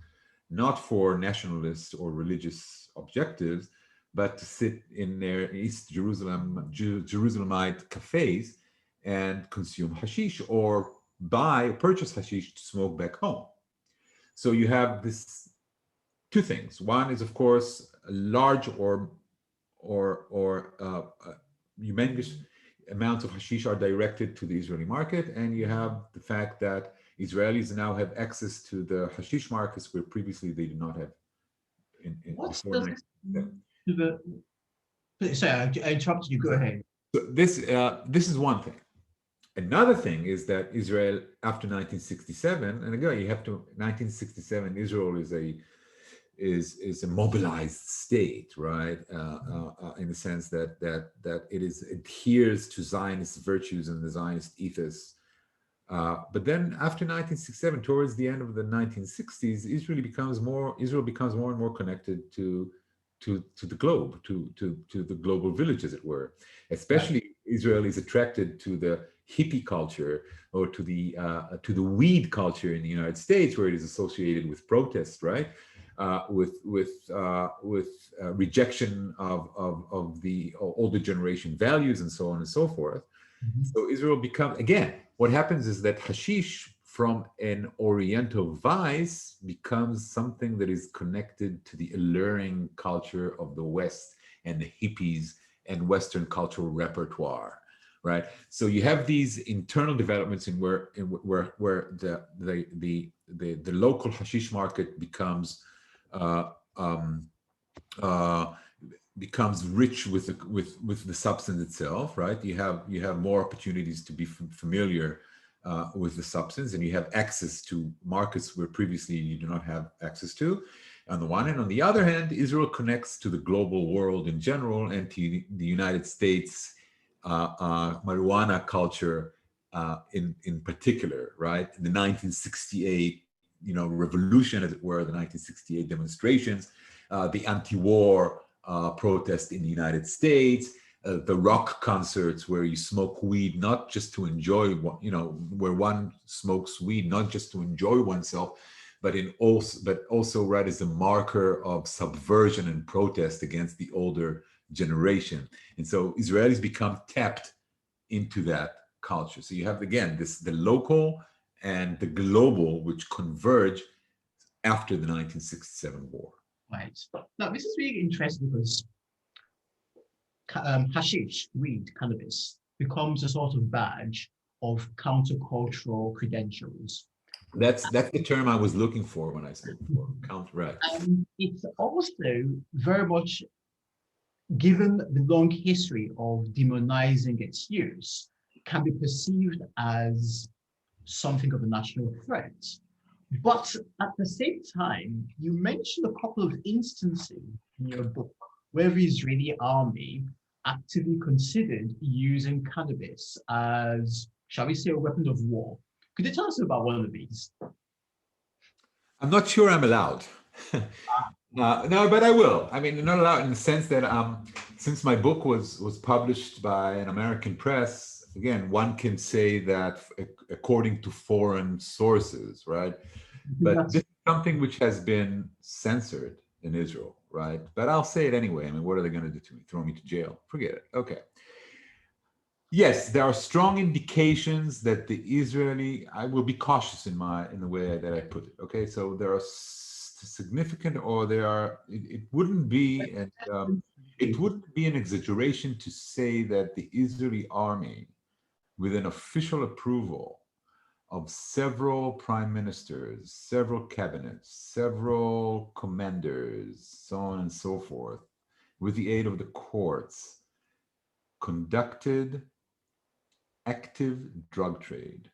not for nationalist or religious objectives, but to sit in their East Jerusalemite cafes and consume hashish, or purchase hashish to smoke back home. So you have this two things. One is, of course, a large or humongous amounts of hashish are directed to the Israeli market, and you have the fact that Israelis now have access to the hashish markets where previously they did not have. Sorry, I interrupted you. Go ahead. So this is one thing. Another thing is that Israel, after 1967, and again, 1967, Israel is a mobilized state, right? In the sense that it adheres to Zionist virtues and the Zionist ethos. But then after 1967, towards the end of the 1960s, Israel becomes more and more connected to the globe, to the global village, as it were. Especially Israel is attracted to the hippie culture, or to the weed culture in the United States, where it is associated with protests, right? With rejection of the older generation values, and so on and so forth. So Israel becomes, again, what happens is that hashish from an Oriental vice becomes something that is connected to the alluring culture of the West and the hippies and Western cultural repertoire, right? So you have these internal developments in where the local hashish market becomes rich with the substance itself, right? You have more opportunities to be familiar with the substance, and you have access to markets where previously you do not have access to, on the one hand. On the other hand, Israel connects to the global world in general, and to the United States marijuana culture in particular, right? The 1968, revolution, as it were, the 1968 demonstrations, the anti-war protest in the United States, the rock concerts where you smoke weed not just to enjoy, where one smokes weed not just to enjoy oneself, but also right as a marker of subversion and protest against the older generation. And so Israelis become tapped into that culture. So you have, again, the local and the global, which converge after the 1967 war. Right. Now, this is really interesting because hashish, weed, cannabis, becomes a sort of badge of countercultural credentials. That's the term I was looking for when I spoke before. Right. And it's also very much, given the long history of demonizing its use, can be perceived as something of a national threat. But at the same time, you mentioned a couple of instances in your book where the Israeli army actively considered using cannabis as, shall we say, a weapon of war. Could you tell us about one of these? I'm not sure I'm allowed. No, but I will. I mean, not allowed in the sense that since my book was published by an American press, again, one can say that according to foreign sources, right? But this is something which has been censored in Israel, right? But I'll say it anyway. I mean, what are they going to do to me? Throw me to jail? Forget it. Okay. Yes, there are strong indications that the Israeli, I will be cautious in the way that I put it. Okay, so there are significant, or there are, it wouldn't be, it wouldn't be an exaggeration to say that the Israeli army, with an official approval of several prime ministers, several cabinets, several commanders, so on and so forth, with the aid of the courts, conducted active drug trade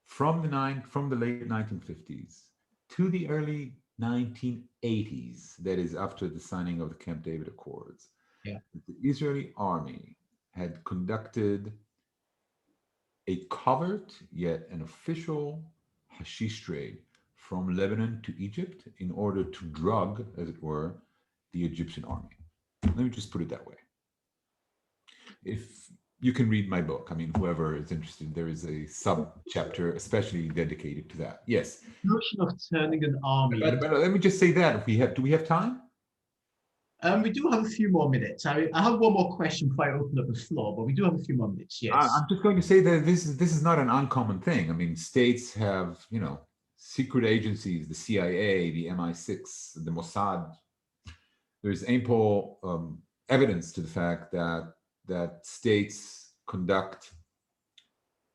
from the late 1950s to the early 1980s, that is after the signing of the Camp David Accords. Yeah. The Israeli army had conducted a covert yet an official hashish trade from Lebanon to Egypt in order to drug, as it were, the Egyptian army. Let me just put it that way. If you can read my book, I mean, whoever is interested, there is a sub-chapter especially dedicated to that. Yes. The notion of turning an army. But let me just say that, do we have time? We do have a few more minutes. I have one more question before I open up the floor, but we do have a few more minutes, yes. I'm just going to say that this is not an uncommon thing. I mean, states have, secret agencies, the CIA, the MI6, the Mossad. There's ample evidence to the fact that states conduct,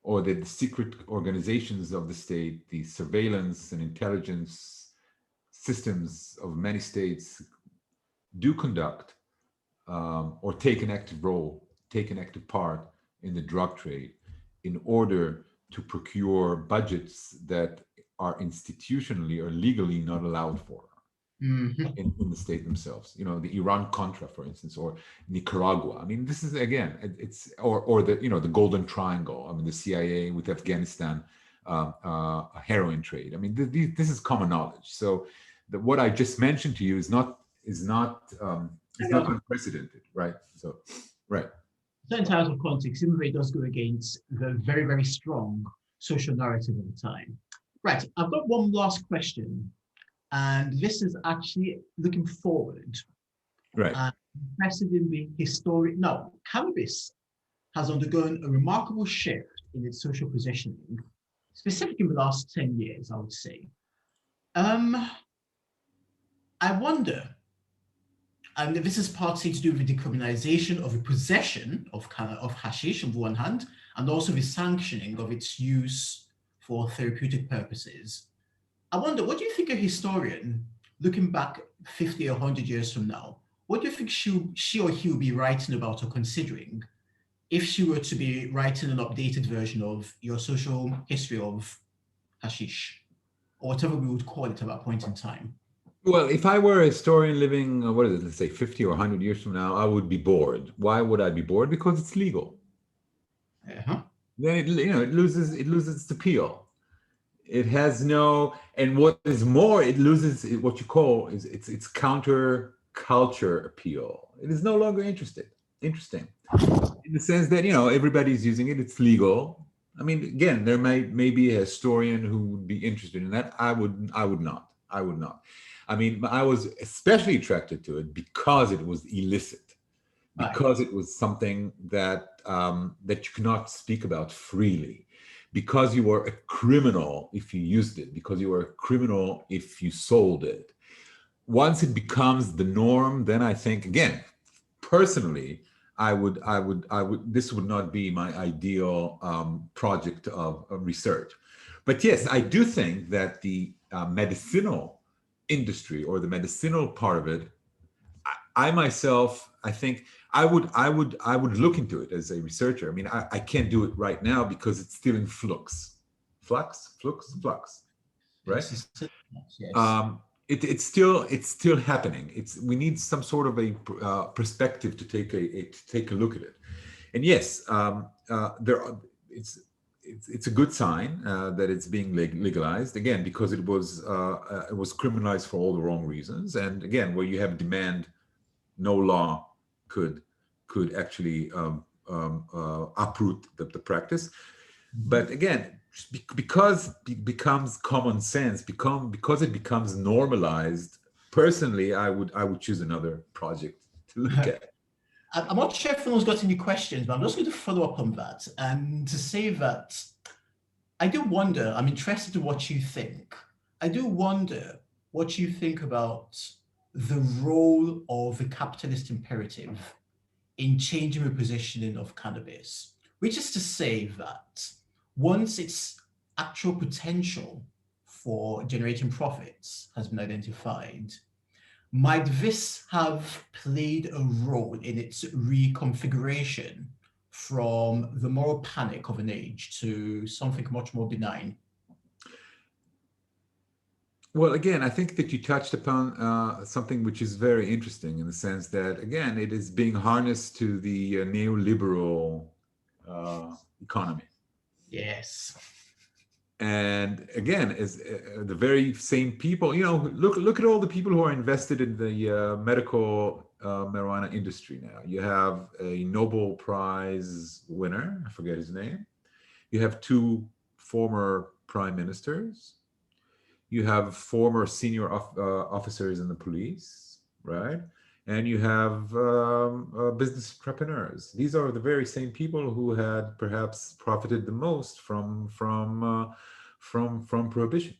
or that the secret organizations of the state, the surveillance and intelligence systems of many states do conduct or take an active part in the drug trade in order to procure budgets that are institutionally or legally not allowed for. Mm-hmm. in the state themselves, the Iran-Contra, for instance, or Nicaragua. I mean, this is, again, it's, or the, the Golden Triangle. I mean, the CIA with Afghanistan, heroin trade. I mean, this is common knowledge. So what I just mentioned to you is not unprecedented, right? So, right. So in terms of context, even though it does go against the very, very strong social narrative of the time. Right, I've got one last question. And this is actually looking forward. Right. Interested in the historic. Now, cannabis has undergone a remarkable shift in its social positioning, specifically in the last 10 years, I would say. I wonder, and this is partly to do with the decriminalization of the possession of hashish on the one hand, and also the sanctioning of its use for therapeutic purposes. I wonder, what do you think a historian, looking back 50 or 100 years from now, what do you think she or he will be writing about or considering if she were to be writing an updated version of your social history of hashish, or whatever we would call it at that point in time? Well, if I were a historian living, let's say 50 or 100 years from now, I would be bored. Why would I be bored? Because it's legal. Uh-huh. then it loses its appeal. It has no, and what is more, it loses what you call is its counter culture appeal. It is no longer interesting in the sense that everybody's using it. It's legal. I mean, again, there may be a historian who would be interested in that. I would not. I mean, I was especially attracted to it because it was illicit, Right. because it was something that that you cannot speak about freely, because you were a criminal if you used it, because you were a criminal if you sold it. Once it becomes the norm, then I think, again, personally, this would not be my ideal project of research. But yes, I do think that the medicinal industry, or the medicinal part of it, I myself, I think I would look into it as a researcher. I mean, I can't do it right now because it's still in flux, right? Yes. It's still happening. We need some sort of a perspective to take a look at it. And yes, it's a good sign that it's being legalized, again, because it was criminalized for all the wrong reasons. And again, where you have demand, no law could actually uproot the practice. But again, because it becomes common sense, because it becomes normalized, personally, I would choose another project to look at. I'm not sure if anyone's got any questions, but I'm just going to follow up on that and to say that I do wonder, I'm interested in what you think. I do wonder what you think about the role of the capitalist imperative in changing the positioning of cannabis, which is to say that once its actual potential for generating profits has been identified, might this have played a role in its reconfiguration from the moral panic of an age to something much more benign? Well, again, I think that you touched upon something which is very interesting, in the sense that, again, it is being harnessed to the neoliberal economy. Yes. And again, is the very same people, look at all the people who are invested in the medical marijuana industry now. You have a Nobel Prize winner, I forget his name. You have two former prime ministers. You have former senior officers in the police, right? And you have business entrepreneurs. These are the very same people who had perhaps profited the most from prohibition,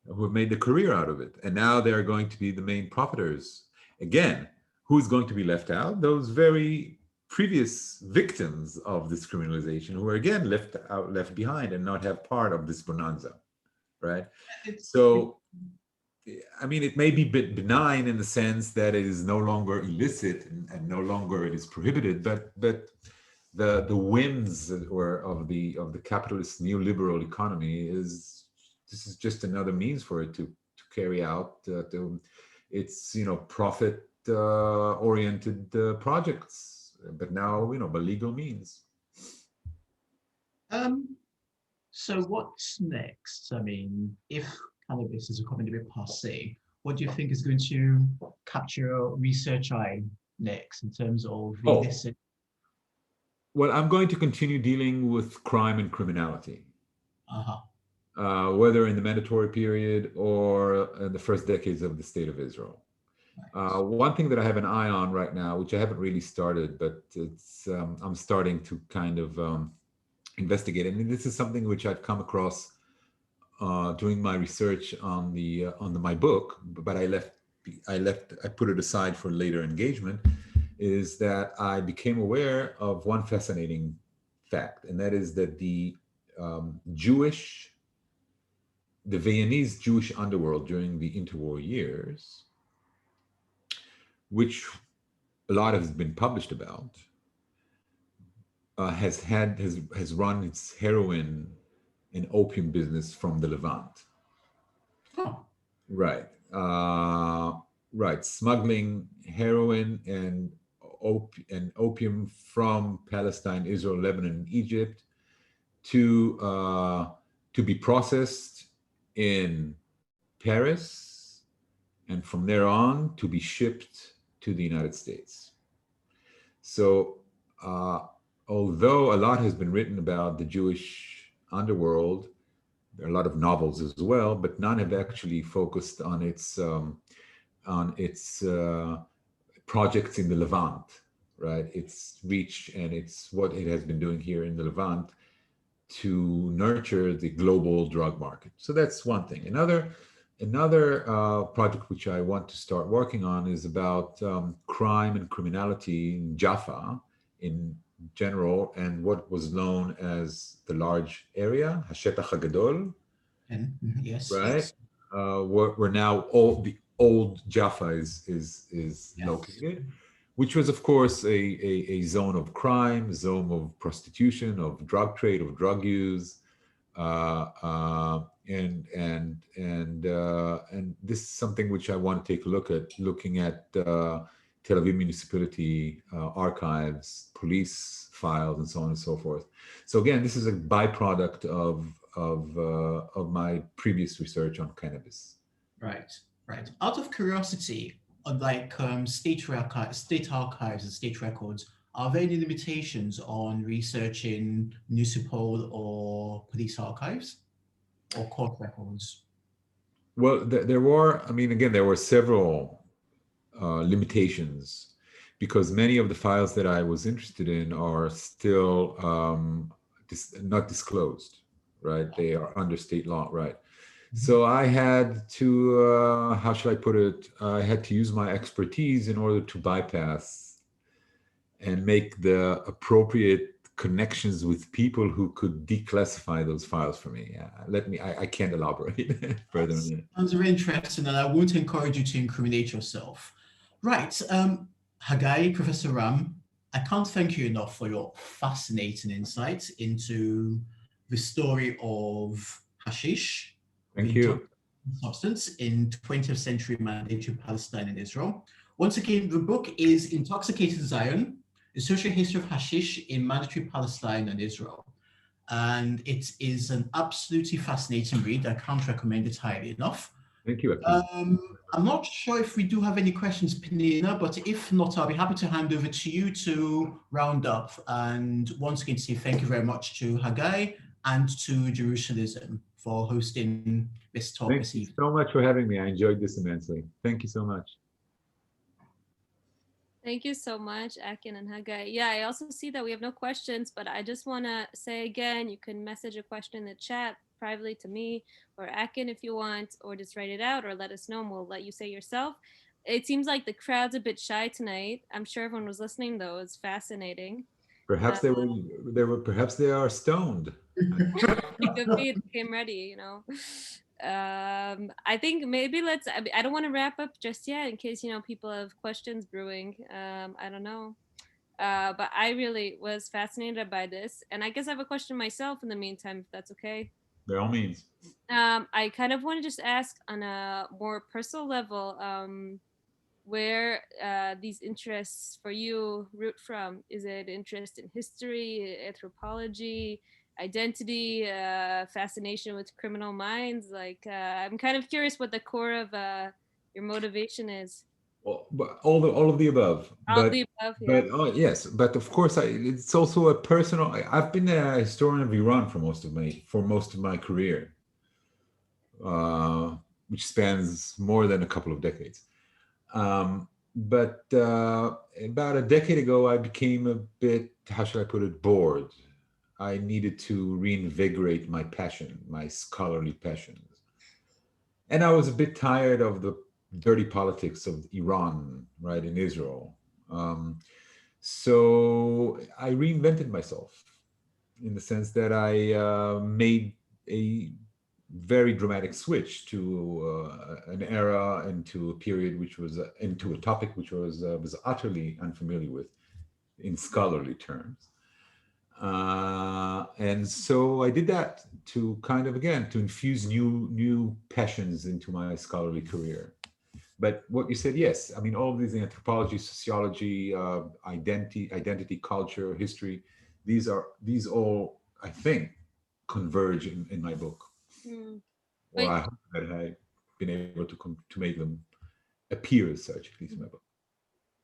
who have made the career out of it, and now they are going to be the main profiters. Again, who's going to be left out? Those very previous victims of this criminalization, who are again left behind and not have part of this bonanza, right? So, I mean, it may be benign in the sense that it is no longer illicit and no longer it is prohibited, but the whims of the capitalist neoliberal economy this is just another means for it to carry out its profit oriented projects, but now by legal means. So what's next? I mean, if cannabis is becoming a bit passé, what do you think is going to capture your research eye next in terms of illicit? Well, I'm going to continue dealing with crime and criminality, whether in the mandatory period or in the first decades of the State of Israel. One thing that I have an eye on right now, which I haven't really started, but I'm starting to kind of investigate. I mean, this is something which I've come across doing my research on my book, but I put it aside for later engagement. Is that I became aware of one fascinating fact, and that is that the Viennese Jewish underworld during the interwar years, which a lot has been published about, has run its heroin and opium business from the Levant. Oh. Right. Right. Smuggling heroin and opium from Palestine, Israel, Lebanon, and Egypt to be processed in Paris, and from there on to be shipped to the United States. So, although a lot has been written about the Jewish underworld, there are a lot of novels as well, but none have actually focused on its projects in the Levant, right? Its reach and it's what it has been doing here in the Levant to nurture the global drug market. So that's one thing. Another project which I want to start working on is about crime and criminality in Jaffa in general, and what was known as the large area, Hashetach HaGadol, Yes, right? yes. Where now all the old Jaffa is Yes. located, which was, of course, a zone of crime, a zone of prostitution, of drug trade, of drug use, and this is something which I want to take a look at, looking at Tel Aviv municipality archives, police files, and so on and so forth. So again, this is a byproduct of my previous research on cannabis. Right, right. Out of curiosity, like state archives and state records, are there any limitations on researching municipal or police archives or court records? Well, there were, I mean, again, there were several limitations because many of the files that I was interested in are still not disclosed, right? They are under state law, right? So I had to, how should I put it? I had to use my expertise in order to bypass and make the appropriate connections with people who could declassify those files for me. I can't elaborate further on that. Sounds very interesting, and I won't encourage you to incriminate yourself. Right, Haggai, Professor Ram, I can't thank you enough for your fascinating insights into the story of hashish, Thank you. substance in 20th century mandatory Palestine and Israel. Once again, the book is Intoxicated Zion, A Social History of Hashish in Mandatory Palestine and Israel. And it is an absolutely fascinating read. I can't recommend it highly enough. Thank you, Akin. I'm not sure if we do have any questions, Penina, but if not, I'll be happy to hand over to you to round up. And once again, say thank you very much to Haggai and to Jerusalem for hosting this talk Thank this you evening. so much for having me. I enjoyed this immensely. Thank you so much. Thank you so much, Akin and Haggai. Yeah, I also see that we have no questions, but I just want to say again, you can message a question in the chat privately to me or Akin if you want, or just write it out or let us know and we'll let you say yourself. It seems like the crowd's a bit shy tonight. I'm sure everyone was listening though. It's fascinating. Perhaps perhaps they are stoned. It could be, they came ready, you know. I think maybe I don't want to wrap up just yet in case, you know, people have questions brewing. I don't know. But I really was fascinated by this. And I guess I have a question myself in the meantime, if that's okay. By all means. I kind of want to just ask on a more personal level, where these interests for you root from. Is it interest in history, anthropology, identity, fascination with criminal minds? Like, I'm kind of curious what the core of your motivation is. Well, but all of the above. All of the above, yeah. But oh yes, but of course, it's also a personal. I've been a historian of Iran for most of my career, which spans more than a couple of decades. But about a decade ago, I became a bit, how should I put it, bored. I needed to reinvigorate my passion, my scholarly passions. And I was a bit tired of the dirty politics of Iran, right, in Israel. So I reinvented myself in the sense that I made a very dramatic switch to an era and to a period which was into a topic which was utterly unfamiliar with in scholarly terms. And so I did that to kind of, again, to infuse new passions into my scholarly career. But what you said, yes. I mean, all of these, anthropology, sociology, identity, culture, history, these all, I think, converge in my book. Mm. Or But I hope that I've been able to make them appear as such, at least in my book.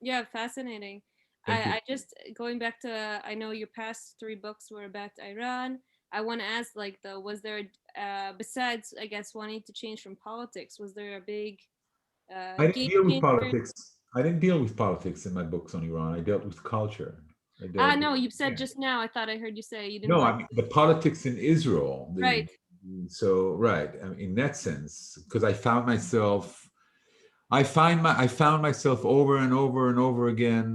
yeah, fascinating. Thank you. I just going back to, I know your past three books were about Iran. I want to ask, like, though, was there besides, I guess, wanting to change from politics, was there a big I didn't game deal with changer? politics. I didn't deal with politics in my books on Iran. I dealt with culture. I Ah, dealt with, no, you said yeah. just now. I thought I heard you say you didn't No, want. I mean the politics in Israel. Right. So right, I mean, in that sense, because I found myself over and over and over again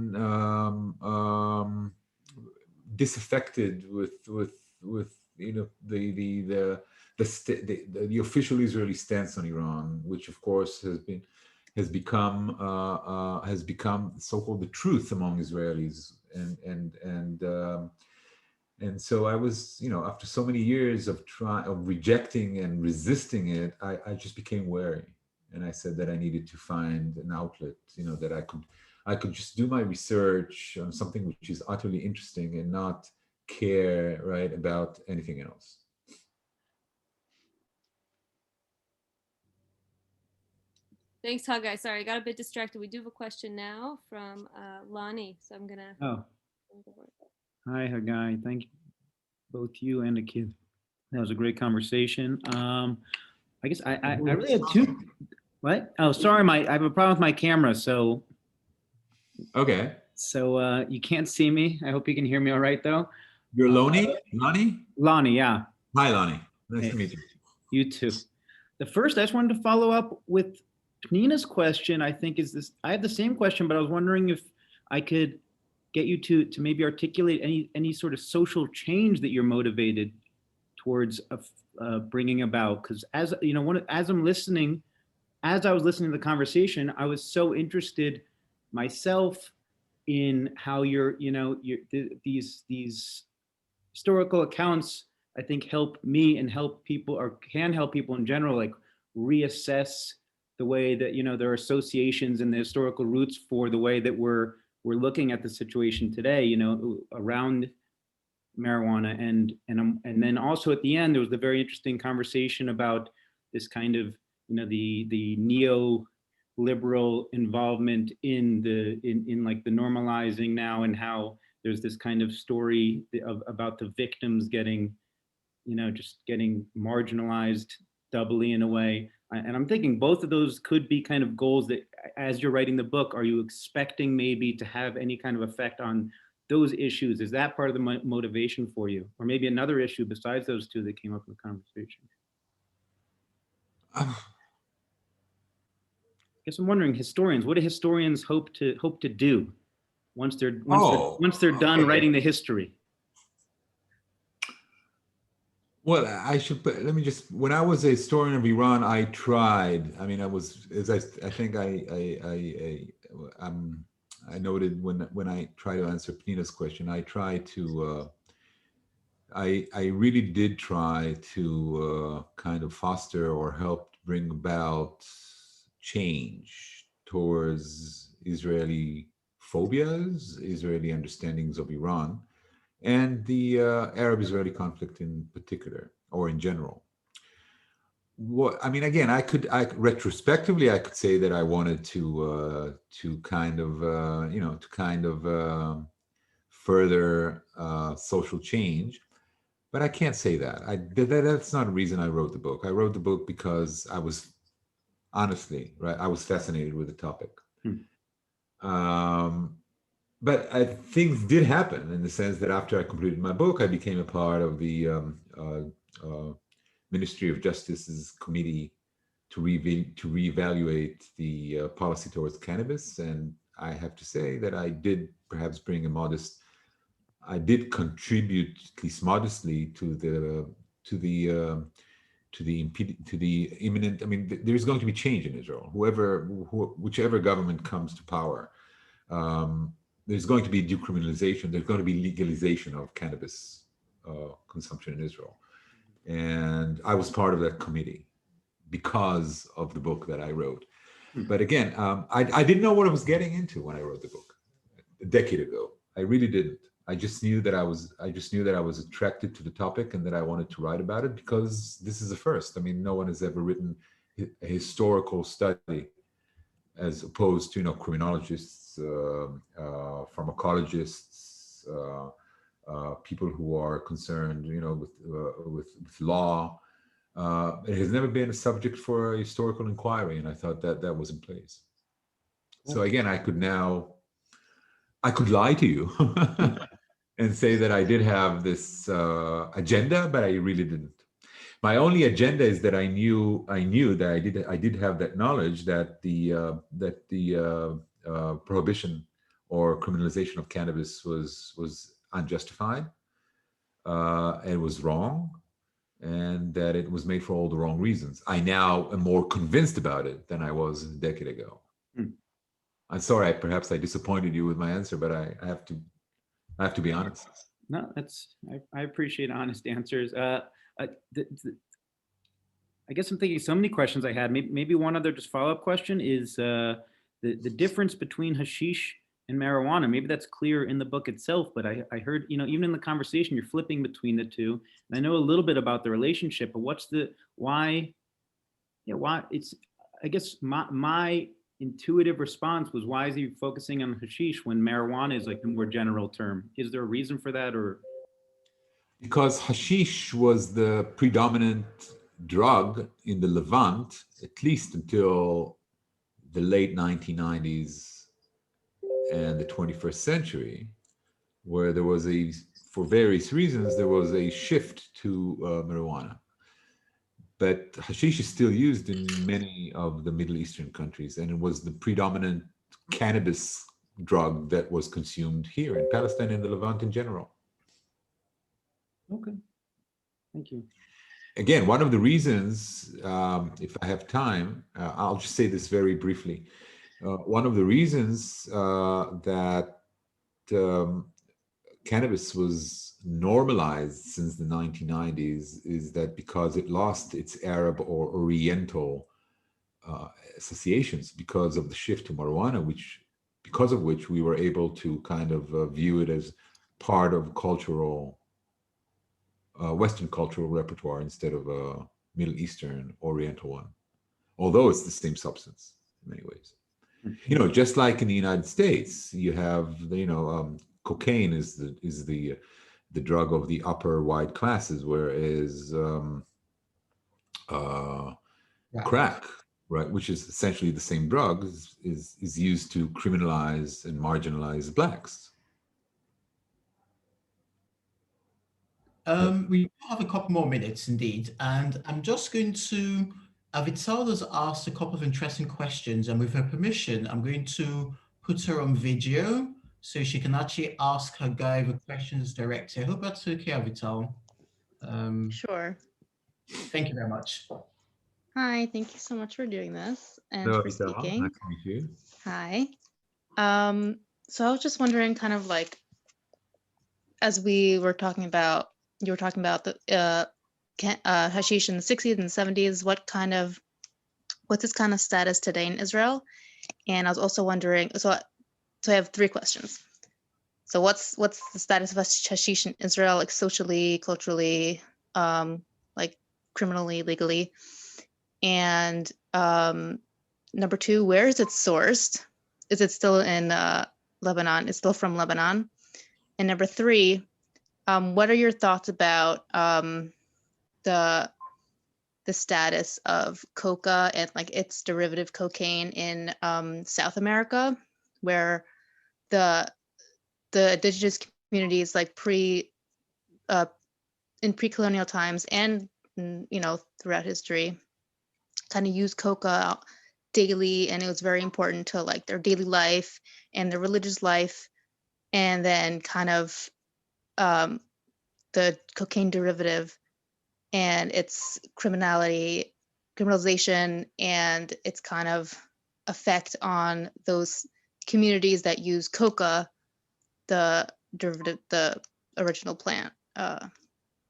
disaffected with the official Israeli stance on Iran, which of course has become so-called the truth among Israelis, and so I was, after so many years of rejecting and resisting it, I just became wary, and I said that I needed to find an outlet, that I could just do my research on something which is utterly interesting and not care, right, about anything else. Thanks, Haggai. Sorry, I got a bit distracted. We do have a question now from Lonnie, so I'm gonna. Oh, hi, Haggai. Thank you, both you and the kid. That was a great conversation. I guess I really had two. What? Oh, sorry, I have a problem with my camera, so Okay. you can't see me. I hope you can hear me all right, though. You're Lonnie? Lonnie, yeah. Hi, Lonnie. Nice Hey, to meet you. you too. The first, I just wanted to follow up with Penina's question. I think is this. I have the same question, but I was wondering if I could get you to maybe articulate any sort of social change that you're motivated towards bringing about. Because as you know, as I was listening to the conversation, I was so interested myself in how these historical accounts, I think, help me and help people, or can help people in general, like reassess the way that there are associations and the historical roots for the way that we're looking at the situation today, around marijuana, and then also at the end there was the very interesting conversation about this kind of the neo-liberal involvement in like the normalizing now, and how there's this kind of story about the victims getting just getting marginalized doubly in a way. And I'm thinking both of those could be kind of goals that, as you're writing the book, are you expecting maybe to have any kind of effect on those issues? Is that part of the motivation for you? Or maybe another issue besides those two that came up in the conversation? I guess I'm wondering, historians, what do historians hope to do once they're done writing the history? Well, let me just, when I was a historian of Iran, I tried, I mean, I was, as I think I noted when I try to answer Penina's question, I tried to, I really did try to kind of foster or help bring about change towards Israeli phobias, Israeli understandings of Iran, and the Arab-Israeli conflict in particular, or in general. What I mean, again, retrospectively, I could say that I wanted to kind of further social change, but I can't say that. That's not a reason I wrote the book. I wrote the book because I was honestly, right, I was fascinated with the topic. But things did happen in the sense that after I completed my book, I became a part of the Ministry of Justice's committee to reevaluate the policy towards cannabis. And I have to say that I did perhaps bring I did contribute, at least modestly, to the imminent. I mean, there's going to be change in Israel. Whichever government comes to power, there's going to be decriminalization. There's going to be legalization of cannabis consumption in Israel, and I was part of that committee because of the book that I wrote. But again, I didn't know what I was getting into when I wrote the book a decade ago. I really didn't. I just knew that I was attracted to the topic and that I wanted to write about it because this is the first. I mean, no one has ever written a historical study as opposed to, criminologists, pharmacologists, people who are concerned, with law. It has never been a subject for a historical inquiry, and I thought that was in place. So again, I could lie to you and say that I did have this agenda, but I really didn't. My only agenda is that I knew that I did have that knowledge that the prohibition or criminalization of cannabis was unjustified, and was wrong, and that it was made for all the wrong reasons. I now am more convinced about it than I was a decade ago. I'm sorry, perhaps I disappointed you with my answer, but I have to be honest. No, I appreciate honest answers. I guess I'm thinking so many questions I had. Maybe one other just follow-up question is the difference between hashish and marijuana. Maybe that's clear in the book itself, but I heard, even in the conversation, you're flipping between the two. And I know a little bit about the relationship, but why it's, I guess my intuitive response was, why is he focusing on hashish when marijuana is like the more general term? Is there a reason for that, or? Because hashish was the predominant drug in the Levant, at least until the late 1990s and the 21st century, where there was for various reasons, there was a shift to marijuana. But hashish is still used in many of the Middle Eastern countries, and it was the predominant cannabis drug that was consumed here in Palestine and the Levant in general. Okay, thank you. Again, one of the reasons, if I have time, I'll just say this very briefly. One of the reasons that cannabis was normalized since the 1990s is that because it lost its Arab or Oriental associations because of the shift to marijuana, because of which we were able to kind of view it as part of Western cultural repertoire instead of a Middle Eastern Oriental one, although it's the same substance in many ways. Just like in the United States, you have cocaine is the drug of the upper white classes, whereas crack, right, which is essentially the same drug, is used to criminalize and marginalize blacks. We have a couple more minutes indeed, and I'm just going to, Avital has asked a couple of interesting questions, and with her permission, I'm going to put her on video so she can actually ask Haggai the questions directly. I hope that's okay, Avital. Sure. Thank you very much. Hi, thank you so much for doing this and Hello, for Avital. speaking. Nice to meet you. Hi. So I was just wondering, kind of like, as you were talking about the hashish in the 60s and 70s, what's its kind of status today in Israel? And I was also wondering, so I have three questions. So what's the status of hashish in Israel, like socially, culturally, like criminally, legally? And number two, where is it sourced? Is it still in Lebanon? It's still from Lebanon. And number three, what are your thoughts about the status of coca and like its derivative cocaine in South America, where the indigenous communities, like in pre-colonial times and throughout history, kind of use coca daily, and it was very important to like their daily life and their religious life. And then kind of the cocaine derivative and its criminalization and its kind of effect on those communities that use coca, the derivative, the original plant,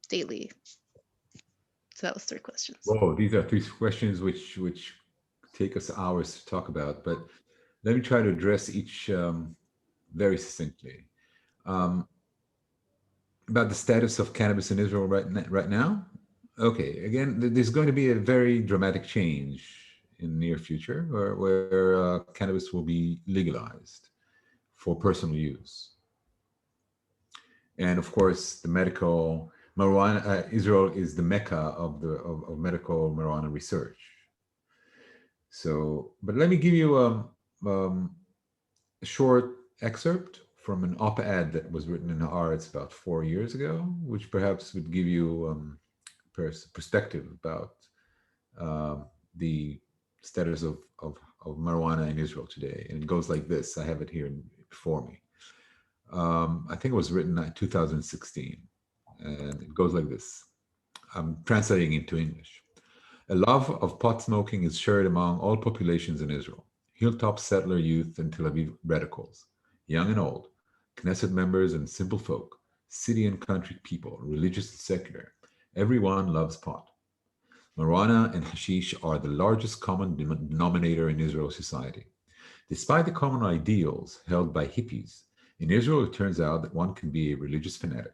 daily. So that was three questions. Oh, these are three questions which take us hours to talk about, but let me try to address each very succinctly. About the status of cannabis in Israel right now. Okay, again, there's going to be a very dramatic change in the near future where cannabis will be legalized for personal use. And of course, the medical marijuana, Israel is the mecca of medical marijuana research. So, but let me give you a short excerpt from an op-ed that was written in Haaretz about 4 years ago, which perhaps would give you perspective about the status of marijuana in Israel today. And it goes like this. I have it here before me. I think it was written in 2016. And it goes like this. I'm translating into English. A love of pot smoking is shared among all populations in Israel. Hilltop settler youth and Tel Aviv radicals, young and old, Knesset members and simple folk, city and country people, religious and secular. Everyone loves pot. Marijuana and hashish are the largest common denominator in Israel's society. Despite the common ideals held by hippies, in Israel it turns out that one can be a religious fanatic,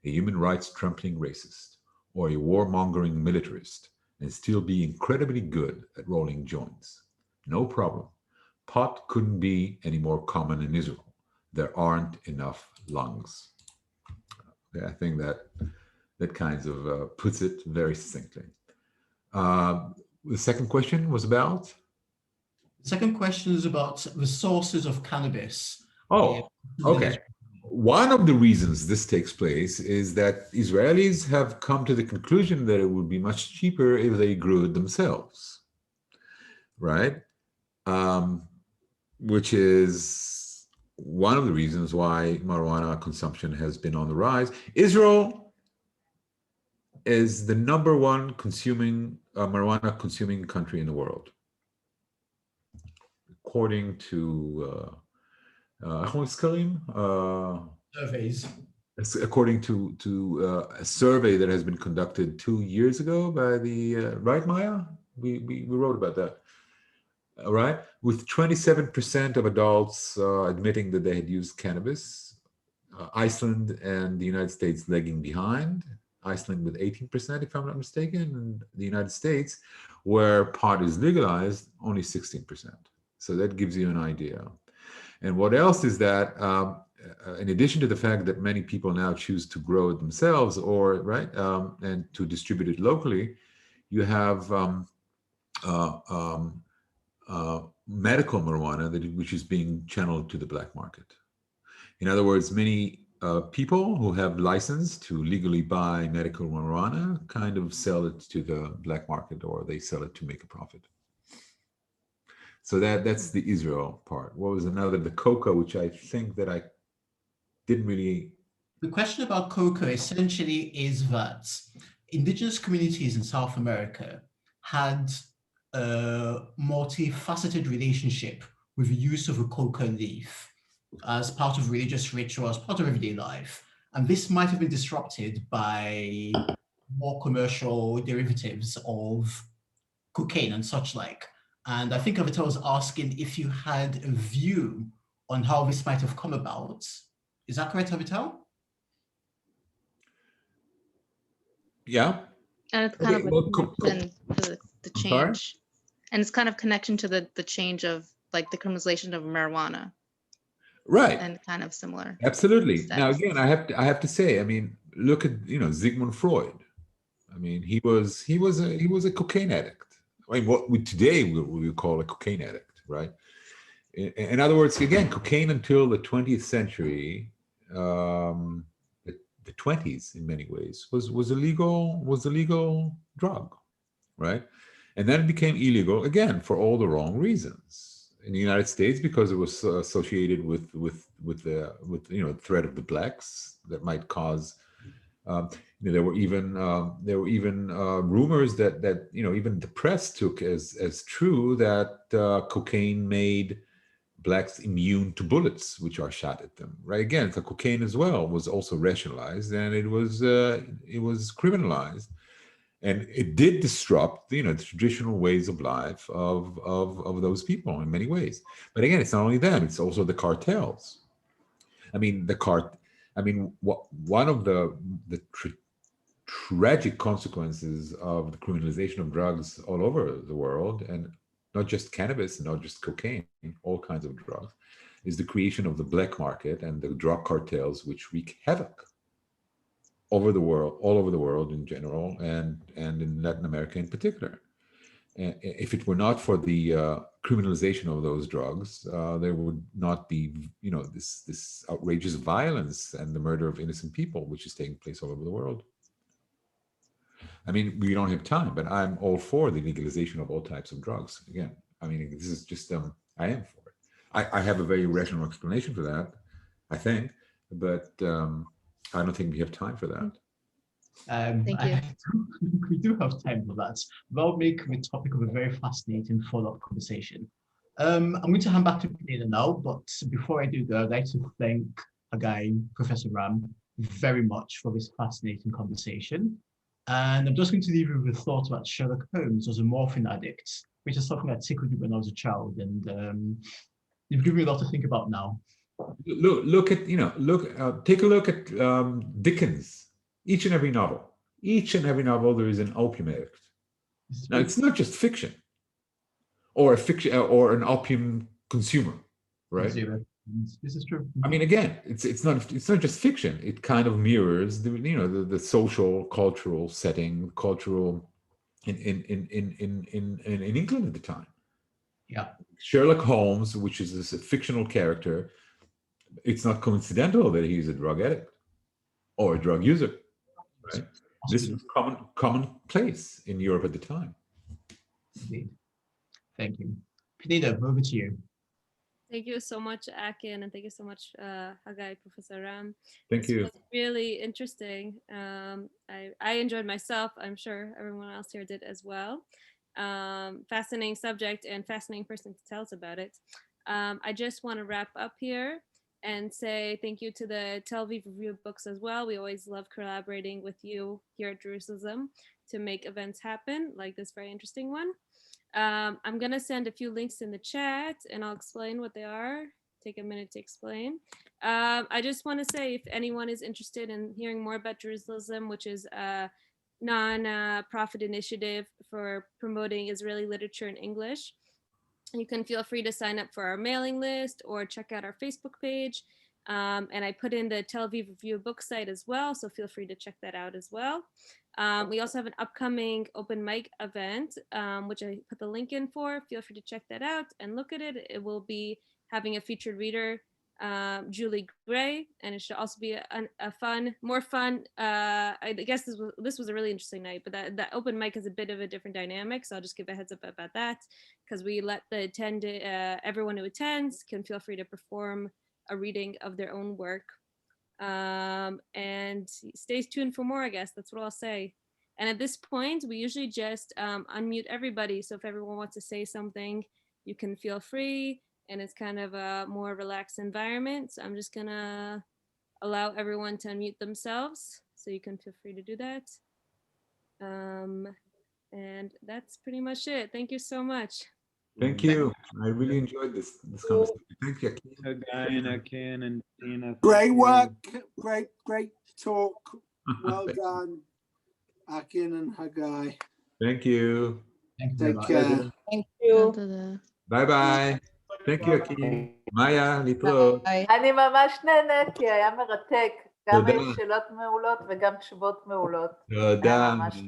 a human rights trampling racist, or a warmongering militarist, and still be incredibly good at rolling joints. No problem. Pot couldn't be any more common in Israel. There aren't enough lungs. I think that kind of puts it very succinctly. The second question was about? The second question is about the sources of cannabis. Oh, okay. One of the reasons this takes place is that Israelis have come to the conclusion that it would be much cheaper if they grew it themselves, right? Which is one of the reasons why marijuana consumption has been on the rise. Israel is the number one marijuana consuming country in the world, according to surveys. According to a survey that has been conducted 2 years ago by the right, Maya? We wrote about that. All right, with 27% of adults admitting that they had used cannabis, Iceland and the United States lagging behind. Iceland with 18%, if I'm not mistaken, and the United States, where pot is legalized, only 16%. So that gives you an idea. And what else is that, in addition to the fact that many people now choose to grow it themselves and to distribute it locally, you have medical marijuana which is being channeled to the black market. In other words, many people who have license to legally buy medical marijuana kind of sell it to the black market, or they sell it to make a profit. So that's the Israel part. What was another? The coca, which I think that I didn't really... The question about coca essentially is that indigenous communities in South America had a multifaceted relationship with the use of a coca leaf as part of religious ritual, as part of everyday life. And this might have been disrupted by more commercial derivatives of cocaine and such like. And I think Avital was asking if you had a view on how this might have come about. Is that correct, Avital? Yeah. And it's kind of the change. And it's kind of connection to the change of like the criminalization of marijuana. Right. And kind of similar. Absolutely. Steps. Now, again, I have to say, I mean, look at, Sigmund Freud. I mean, he was a cocaine addict. I mean, what today we would call a cocaine addict, right? In other words, again, cocaine until the 20th century, the 20s in many ways, was a legal drug, right? And then it became illegal again for all the wrong reasons. In the United States, because it was associated with the threat of the blacks that might cause. There were even rumors that even the press took as true that cocaine made blacks immune to bullets which are shot at them. Right? Again, so cocaine as well was also rationalized, and it was criminalized. And it did disrupt, the traditional ways of life of those people in many ways. But again, it's not only them; it's also the cartels. I mean, one of the tragic consequences of the criminalization of drugs all over the world, and not just cannabis, not just cocaine, all kinds of drugs, is the creation of the black market and the drug cartels, which wreak havoc over the world, all over the world in general, and in Latin America in particular. If it were not for the criminalization of those drugs, there would not be, this outrageous violence and the murder of innocent people, which is taking place all over the world. I mean, we don't have time, but I'm all for the legalization of all types of drugs. Again, I mean, this is just, I am for it. I have a very rational explanation for that, I think, but I don't think we have time for that. Thank you. We do have time for that. That'll make the topic of a very fascinating follow-up conversation. I'm going to hand back to Penina now, but before I do that, I'd like to thank Haggai, Professor Ram, very much for this fascinating conversation. And I'm just going to leave you with a thought about Sherlock Holmes as a morphine addict, which is something that tickled me when I was a child, and you've given me a lot to think about now. Take a look at Dickens. Each and every novel, there is an opium addict. Now, it's not just fiction, or an opium consumer, right? This is true. I mean, again, it's not just fiction. It kind of mirrors the social, cultural setting, in England at the time. Yeah. Sherlock Holmes, which is a fictional character, it's not coincidental that he's a drug addict or a drug user. Right? This was commonplace in Europe at the time. Indeed. Thank you. Penina, over to you. Thank you so much, Akin, and thank you so much, Haggai, Professor Ram. Thank you. This was really interesting. I enjoyed myself. I'm sure everyone else here did as well. Fascinating subject and fascinating person to tell us about it. I just want to wrap up here and say thank you to the Tel Aviv Review of Books as well. We always love collaborating with you here at Jerusalem to make events happen like this very interesting one. I'm going to send a few links in the chat and I'll explain what they are. Take a minute to explain. I just want to say if anyone is interested in hearing more about Jerusalem, which is a non-profit initiative for promoting Israeli literature in English, you can feel free to sign up for our mailing list or check out our Facebook page. And I put in the Tel Aviv Review of Books site as well, so feel free to check that out as well. We also have an upcoming open mic event, which I put the link in for. Feel free to check that out and look at it. It will be having a featured reader, Julie Gray, and it should also be more fun. I guess this was a really interesting night, but that open mic is a bit of a different dynamic, so I'll just give a heads up about that, because we let everyone who attends can feel free to perform a reading of their own work. And stay tuned for more, I guess. That's what I'll say. And at this point, we usually just unmute everybody. So if everyone wants to say something, you can feel free. And it's kind of a more relaxed environment. So I'm just gonna allow everyone to unmute themselves. So you can feel free to do that. And that's pretty much it. Thank you so much. Thank you. I really enjoyed this conversation. Thank you, Akin and Penina. Great work. Great talk. Well done, Akin and Haggai. Thank you. Take care. Thank you. Bye-bye. Thank you, Akin. מאיה, להתראות. אני ממש נהנית, כי היה מרתק. גם תודה. היו שאלות מעולות וגם תשובות מעולות. תודה. היה ממש